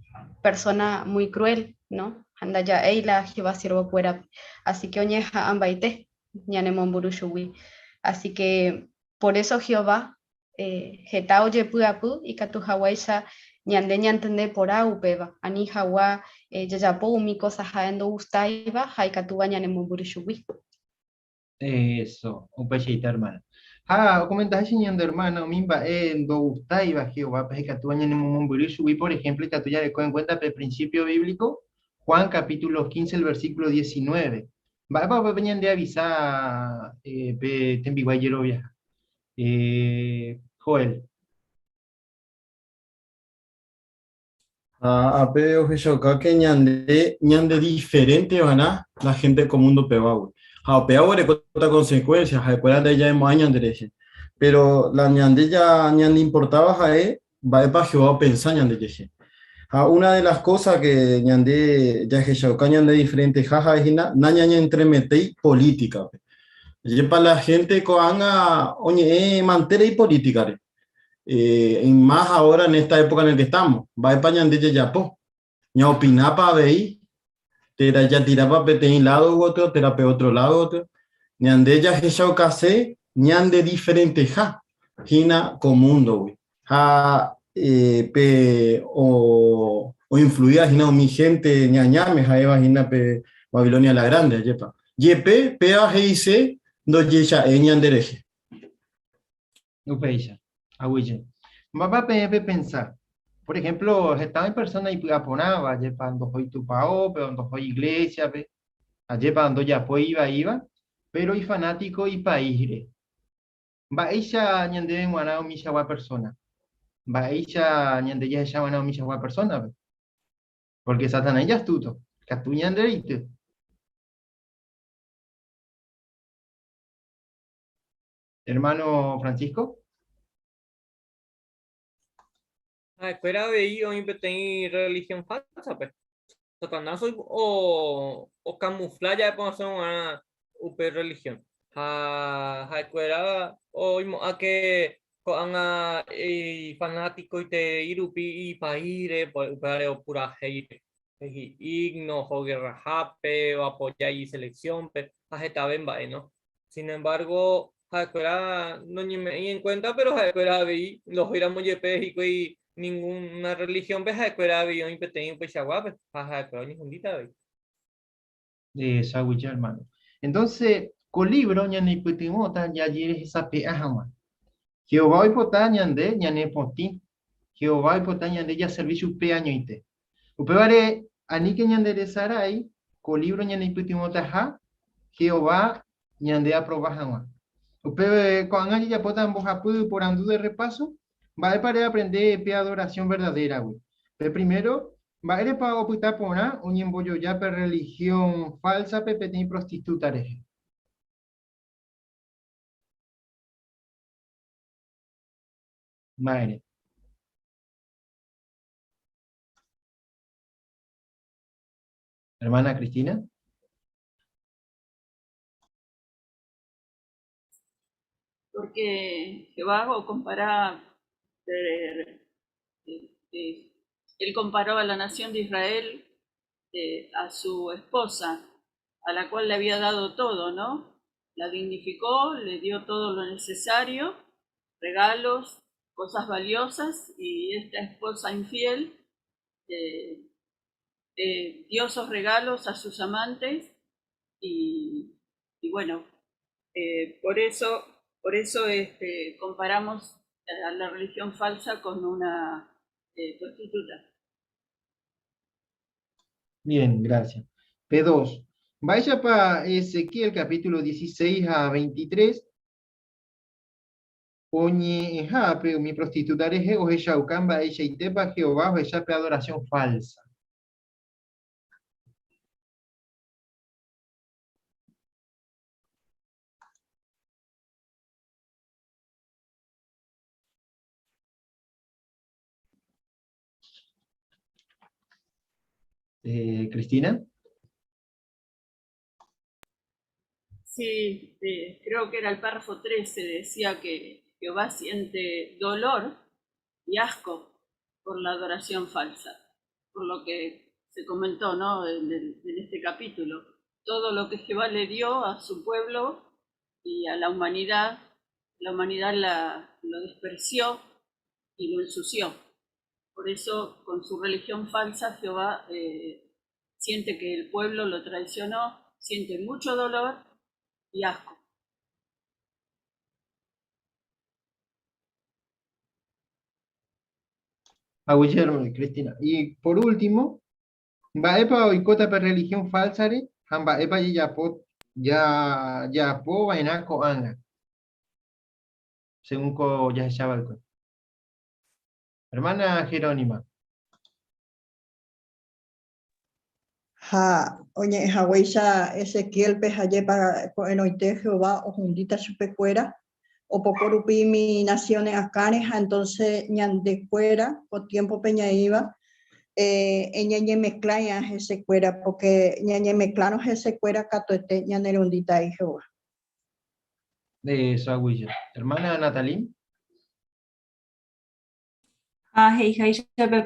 persona muy cruel, ¿no? Anda ya Eila, Jehová siervo fuera. Así que oñeja ambaite, ñanemon burushuwi. Así que por eso Jehová, Geta oye puapu, y Katu Hawaisha, ñande ñantende por aupeba, ani Hawa, yayapo umi cosa jaendo gustaiba, haikatuba ñanemon burushuwi. Eso, un pechita, hermana. Ah, comentaste enseñando, hermano, mimba, do gustai va Jehová, pues que tú añades un y por ejemplo, que tú ya le en cuenta el principio bíblico, Juan capítulo 15, el versículo 19. Va venir de avisar, te enviguayero viaja. Joel. A peo que ñande diferente van a la gente común do pebawe. A peawe de cota consecuencias, a escuela de ya hemos años derecho. Pero la ñande ya ñande importaba va para Jehová pensar ñande yeje. Una de las cosas que ñande ya que ñande diferente jaja es na ñande entremetei política. Y para la gente coanga oye mantera y política. Y más ahora en esta época en la que estamos, va a España de Yapo, ya opinar para ver, te ya tiraba para un lado u otro, te para otro lado otro, ñande ya que ya case, ñande diferente ja, gina comundo, ja, pe o influía gina mi gente ñañame, ja eva gina pe Babilonia la Grande, yepa, yepe, pe a GIC, no yecha ñandereje. No pecha. Aguille. Va a pensar. Por ejemplo, estaba en persona y aponaba, allí para donde hoy tu pao, pero donde hoy iglesia, allí para donde ya pues iba, pero y fanático y país. Va ella ñande en guanao mi chagua persona. Va ella ñande ya ella guanao mi chagua persona. Porque Satanás ya astuto. Que tú ñande y hermano Francisco. Espera de ahí hoy tem religión falsa, pues. Satanás o camuflar ya podemos hacer una religión. Espera hoy a que con fanático y te irupi y paire para pura hate. Igno o guerra jape o apoyar y selección, pero está bien, ¿no? Sin embargo, espera no me en cuenta, pero espera de los iramos y ninguna religión pues espera de un pequeño pues agua pues pero ni hundita De Saguicha, hermano. Entonces, con libro, ñane putimota, ya lleres esa peajama. Jehová y potá ñande, ñane poti. Jehová y potá ñande, ya servicio peañoite. Upevare, anike ñande de sarai, con libro ñane putimota ja, Jehová ñande aprobajama. Upeve, con allí ya potan bojapu por andu de repaso, va a para aprender pe adoración verdadera, güey. Pero primero, va a ir para ocultar pona, un embollo ya per religión falsa, pepete y prostituta reje. Madre. Hermana Cristina. Porque Jehová él comparó a la nación de Israel a su esposa, a la cual le había dado todo, ¿no? La dignificó, le dio todo lo necesario, regalos, cosas valiosas, y esta esposa infiel dio esos regalos a sus amantes y bueno, por eso comparamos a la religión falsa con una prostituta. Bien, gracias. P2. Vaya para Ezequiel capítulo 16 a 23. Oñe, pero mi prostituta es o ella ucamba, ella y tepa Jehová, o ella pe adoración falsa. Cristina. Sí, creo que era el párrafo 13, decía que Jehová siente dolor y asco por la adoración falsa, por lo que se comentó, ¿no? en este capítulo. Todo lo que Jehová le dio a su pueblo y a la humanidad lo despreció y lo ensució. Por eso, con su religión falsa, Jehová siente que el pueblo lo traicionó, siente mucho dolor y asco. A Guillermo y Cristina. Y por último, va epa oicota per religión falsare, hamba epa ya po vainaco anga. Según co ya se llama. Hermana Jerónima. Ha, oye, Hawaii Ezequiel pejaye para enoite Jehová o jundita chupecuera o pocorupi mi naciones acanes, entonces ñande fuera por tiempo peña iba ñañe mezclaya ese cuera porque ñañe mezclanos ese cuera catoete ñanere hundita y Jehová. De Saguilla. Hermana Natalie.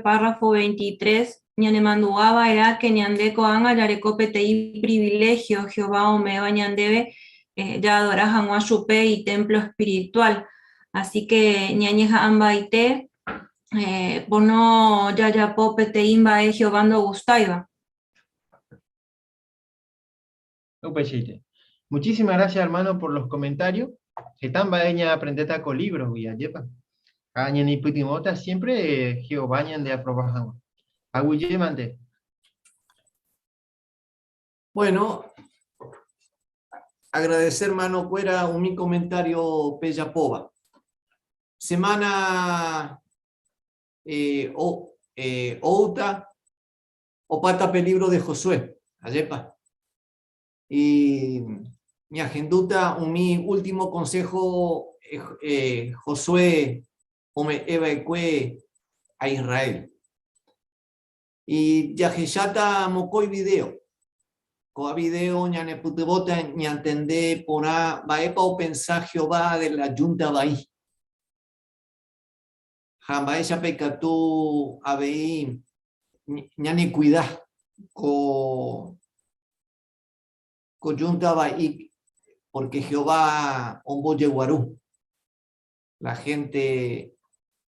Párrafo 23. Ñanemanduaba era que ñandeco anga yarecope y privilegio Jehová omeba ñandebe ya adorajan guachupe y templo espiritual. Así que ñañeja amba ite bono ya pope te imba Jehová no gustaiba. Muchísimas gracias, hermano, por los comentarios. Están baeña aprendeta con libros, guía, yepa. Añan y putimota siempre Jehová de aprobajan. Agüillemante. Bueno, agradecer, hermano Cuera, mi comentario Pellapova. Semana Outa o pata peligro de Josué, ayepa. Y mi agenduta, mi último consejo, Josué, Ome Eva Ecue a Israel. Y Yaheshata Mocoy video. Coa video, ñane putebota, ñantendé por a, baepa o pensar Jehová de la Junta Baí. Jambaesha pecatú abei, ñane cuidá, Junta Baí, porque Jehová omboye guarú. La gente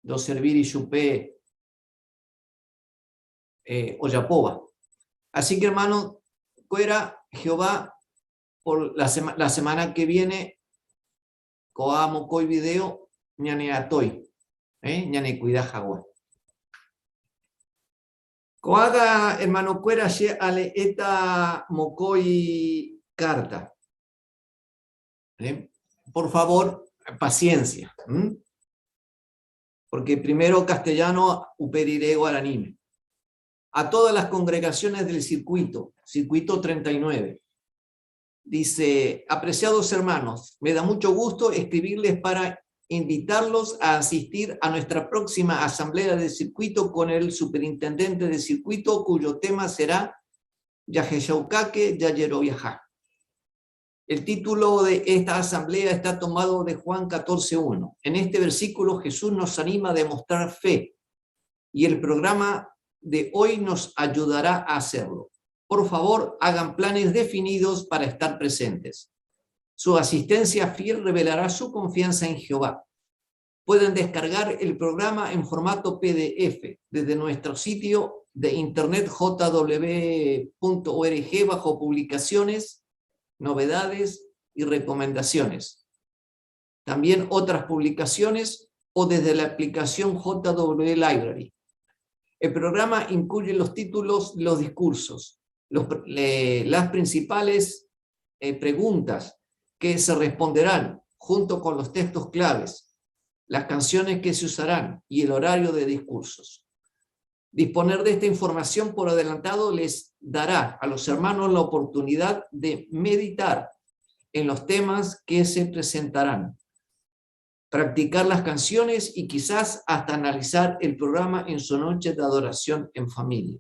lo servir y chupé. Oyapova. Así que, hermano, Cuera, Jehová, por la semana que viene, coamo coi video, ñane atoy, ñane cuida jagua. Coaga, hermano Cuera, ale eta mocoi carta. Por favor, paciencia. Porque primero castellano, uperiré guaranime. A todas las congregaciones del circuito 39. Dice, apreciados hermanos, me da mucho gusto escribirles para invitarlos a asistir a nuestra próxima asamblea de circuito con el superintendente de circuito, cuyo tema será Yaheshaukake Yayeroviajá. El título de esta asamblea está tomado de Juan 14:1. En este versículo Jesús nos anima a demostrar fe y el programa de hoy nos ayudará a hacerlo. Por favor, hagan planes definidos para estar presentes. Su asistencia fiel revelará su confianza en Jehová. Pueden descargar el programa en formato PDF desde nuestro sitio de internet jw.org bajo publicaciones, novedades y recomendaciones. También otras publicaciones o desde la aplicación JW Library. El programa incluye los títulos, los discursos, las principales preguntas que se responderán junto con los textos claves, las canciones que se usarán y el horario de discursos. Disponer de esta información por adelantado les dará a los hermanos la oportunidad de meditar en los temas que se presentarán, practicar las canciones y quizás hasta analizar el programa en su noche de adoración en familia.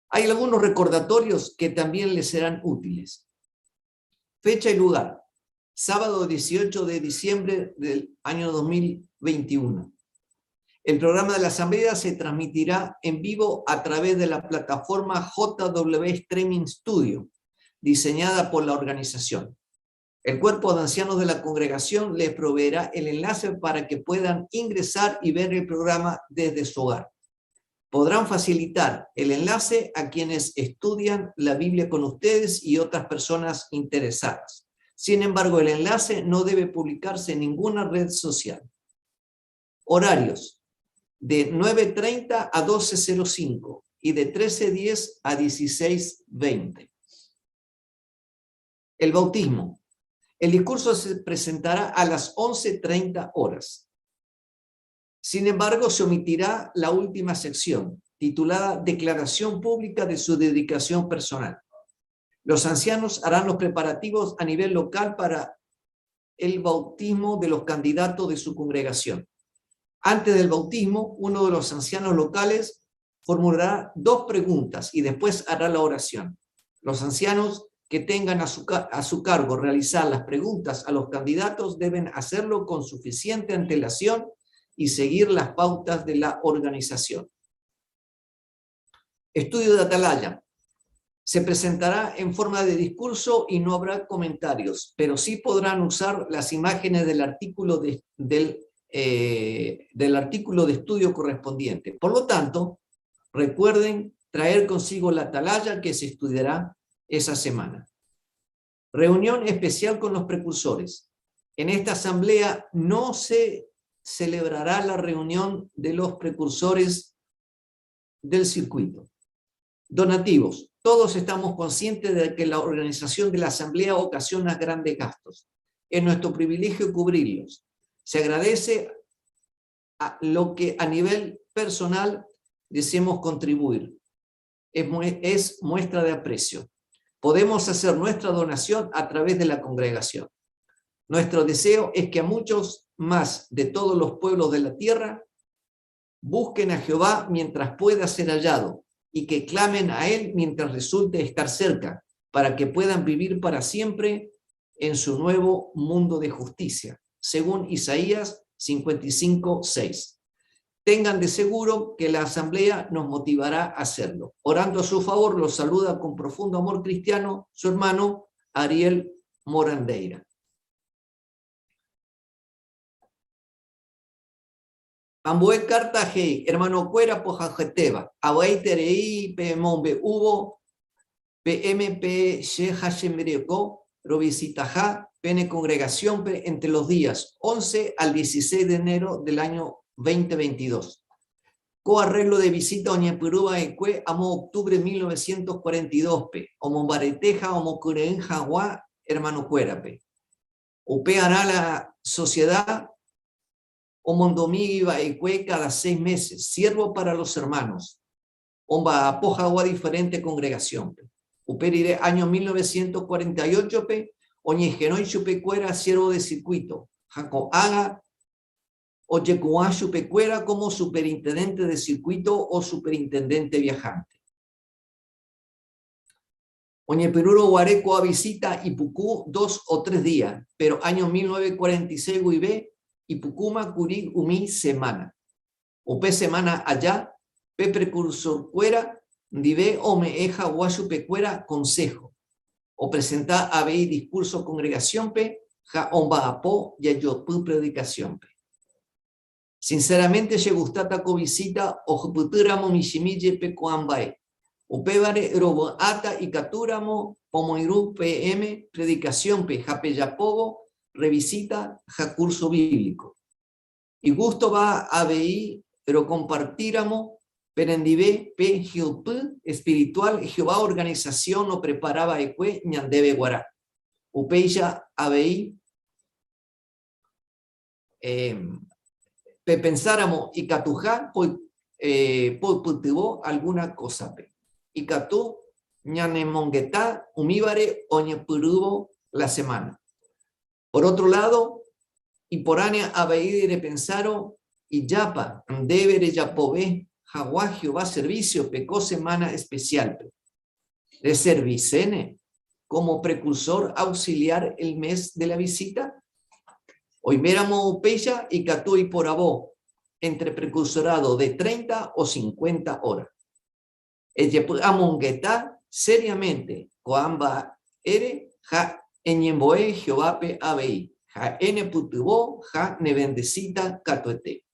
Hay algunos recordatorios que también les serán útiles. Fecha y lugar. Sábado 18 de diciembre del año 2021. El programa de la Asamblea se transmitirá en vivo a través de la plataforma JW Streaming Studio, diseñada por la organización. El cuerpo de ancianos de la congregación les proveerá el enlace para que puedan ingresar y ver el programa desde su hogar. Podrán facilitar el enlace a quienes estudian la Biblia con ustedes y otras personas interesadas. Sin embargo, el enlace no debe publicarse en ninguna red social. Horarios: de 9:30 a 12:05 y de 13:10 a 16:20. El bautismo. El discurso se presentará a las 11:30 horas. Sin embargo, se omitirá la última sección, titulada Declaración Pública de su dedicación personal. Los ancianos harán los preparativos a nivel local para el bautismo de los candidatos de su congregación. Antes del bautismo, uno de los ancianos locales formulará 2 preguntas y después hará la oración. Los ancianos que tengan a su cargo realizar las preguntas a los candidatos deben hacerlo con suficiente antelación y seguir las pautas de la organización. Estudio de atalaya. Se presentará en forma de discurso y no habrá comentarios, pero sí podrán usar las imágenes del artículo del artículo de estudio correspondiente. Por lo tanto, recuerden traer consigo la atalaya que se estudiará esa semana. Reunión especial con los precursores. En esta asamblea no se celebrará la reunión de los precursores del circuito. Donativos. Todos estamos conscientes de que la organización de la asamblea ocasiona grandes gastos. Es nuestro privilegio cubrirlos. Se agradece a lo que a nivel personal deseemos contribuir. Es muestra de aprecio. Podemos hacer nuestra donación a través de la congregación. Nuestro deseo es que a muchos más de todos los pueblos de la tierra busquen a Jehová mientras pueda ser hallado y que clamen a Él mientras resulte estar cerca, para que puedan vivir para siempre en su nuevo mundo de justicia, según Isaías 55:6. Tengan de seguro que la asamblea nos motivará a hacerlo. Orando a su favor, los saluda con profundo amor cristiano su hermano Ariel Morandeira. Amboe carta hei, hermano cuera pojajeteba, abai terei pe mombe hubo, PMP she hashembreko, robisitaja, pene congregación entre los días 11 al 16 de enero del año 2022. Coarreglo de visita Oñapurúa Ecue, amo octubre 1942, omo bareteja, omo cureen jaguá, hermano cuerape. Upe hará la sociedad Omondomiva Ecue cada 6 meses, siervo para los hermanos. Omba apojagua diferente congregación. Uperire año 1948, Oñejenoi chupecuera, siervo de circuito. Jaco haga Oyecuá chupecuera como superintendente de circuito o superintendente viajante. Oñepiruro Guareco a visita Ipucú 2 o 3 días, pero año 1946 Guibé Ipucuma Curí Umi semana. O pe semana allá, pe precursor cuera, dive o me eja guayu pecuera consejo. O presenta a ver discurso congregación pe, ja omba apo y yo pu predicación pe. Sinceramente, se gustata co visita o juputuramo mishimille pe coambae. O pebare robo ata y caturamo pomoiru PM predicación pe jape yapogo revisita ja curso bíblico. Y gusto va a ver, pero compartiramos, perendive, pe, gilp, espiritual, Jehová organización no preparaba eque, ñandebe guará. Upeya a ver, pe pensáramos y catujá, pues alguna cosa, pe. Y catú, ñane monguetá, umíbare, oñe purubo la semana. Por otro lado, y por ania abeidere pensaro y yapa debere yapové jaguá Jehová servicio pecó semana especial de servicene como precursor auxiliar el mes de la visita. Hoy miramos peya y catú y por abó entre precursorado de 30 o 50 horas. Amonguetá seriamente coamba ere ja eñemboe Jehová pe abei. Ja ene putubo, ja ne bendecita catuete.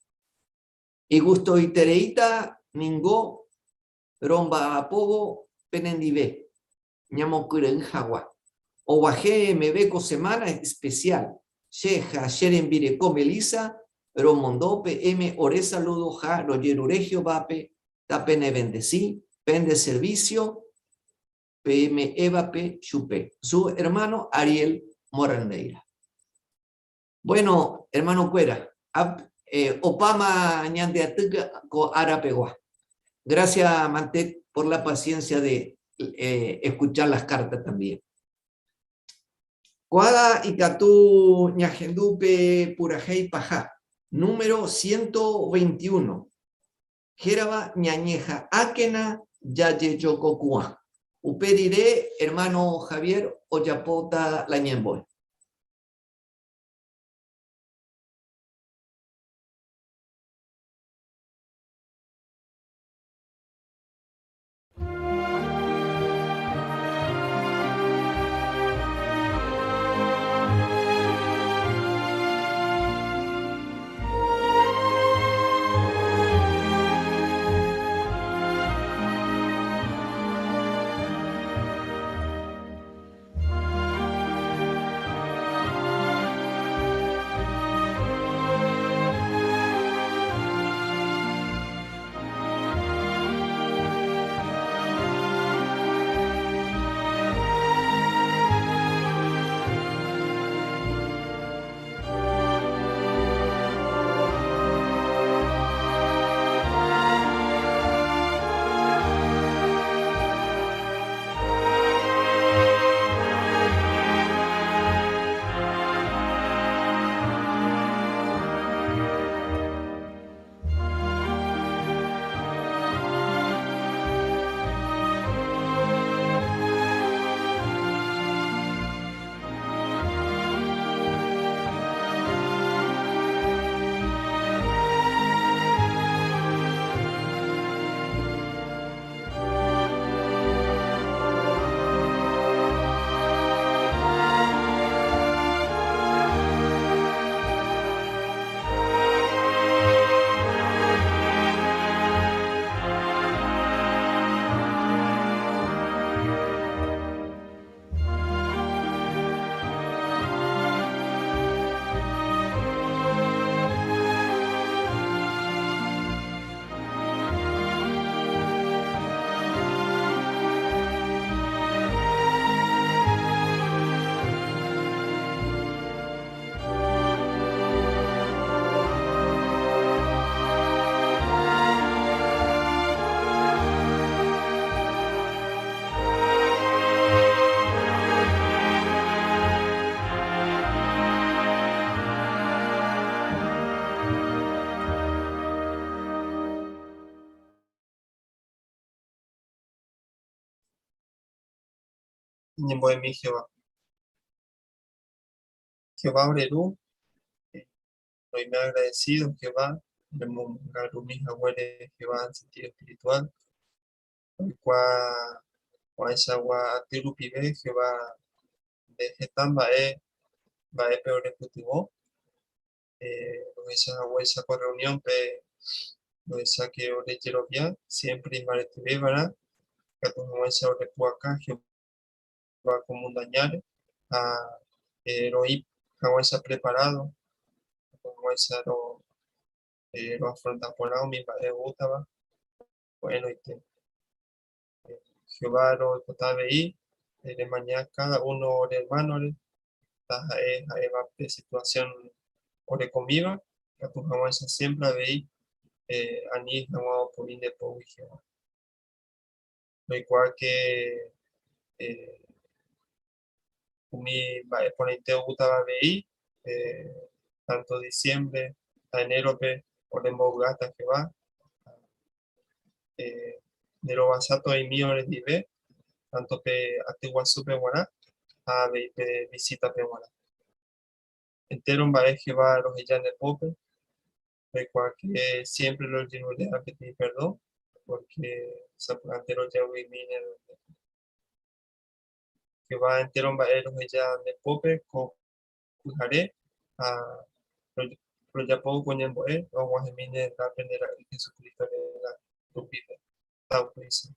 Y gusto itereita ningo romba apogo penendive. Ñamo kuren jagua. O guaje me beco semana especial. She ja sheren vire melisa, romondo m ore saludo ja royeruregio vape, tapene bendecí, pende servicio, pm evape chupe. Su hermano Ariel Morandeira. Bueno, hermano Cuera, opama ñande atuca co arapegua. Gracias, Mantet, por la paciencia de escuchar las cartas también. Cuada y Catú ñajendupe purajei paja, número 121. Jeraba ñañeja akena yayeyococua. Uperire, hermano Javier, oyapota la ñemboy. Ñemboemi Jehová. Jehová Orerú, estoy muy agradecido, Jehová, Garumi Jaguare, Jehová en sentido espiritual, el cual Juan Tiru Pibe, Jehová de Getan Bae Peore Putibó, esa huesa con reunión, esa que ore Jerovia, siempre y Maretibé, ¿verdad? Que tu huesa ore Puacá, Jehová como un dañar, a Roí, Jaguesa preparado, como esa lo afronta por la misma gustaba bueno y Jehová lo contaba ahí de mañana cada uno de hermanos va de situación o de comida que tu jamás siempre veí ani no por inde por Jehová lo igual que mi ponente gustaba veí tanto diciembre a enero pe podemos gastar que va de lo basato y mío les dive tanto pe Ateguazú pe guará a pe visita pe guará entero un bae que va a los ya de pope de cual que siempre los llevo de a pedir perdón porque entero ya voy mine que va entero un bae los ya de pope con cujaré a pero ya puedo poner o guajemine la aprender a Jesucristo de la rupita tal pues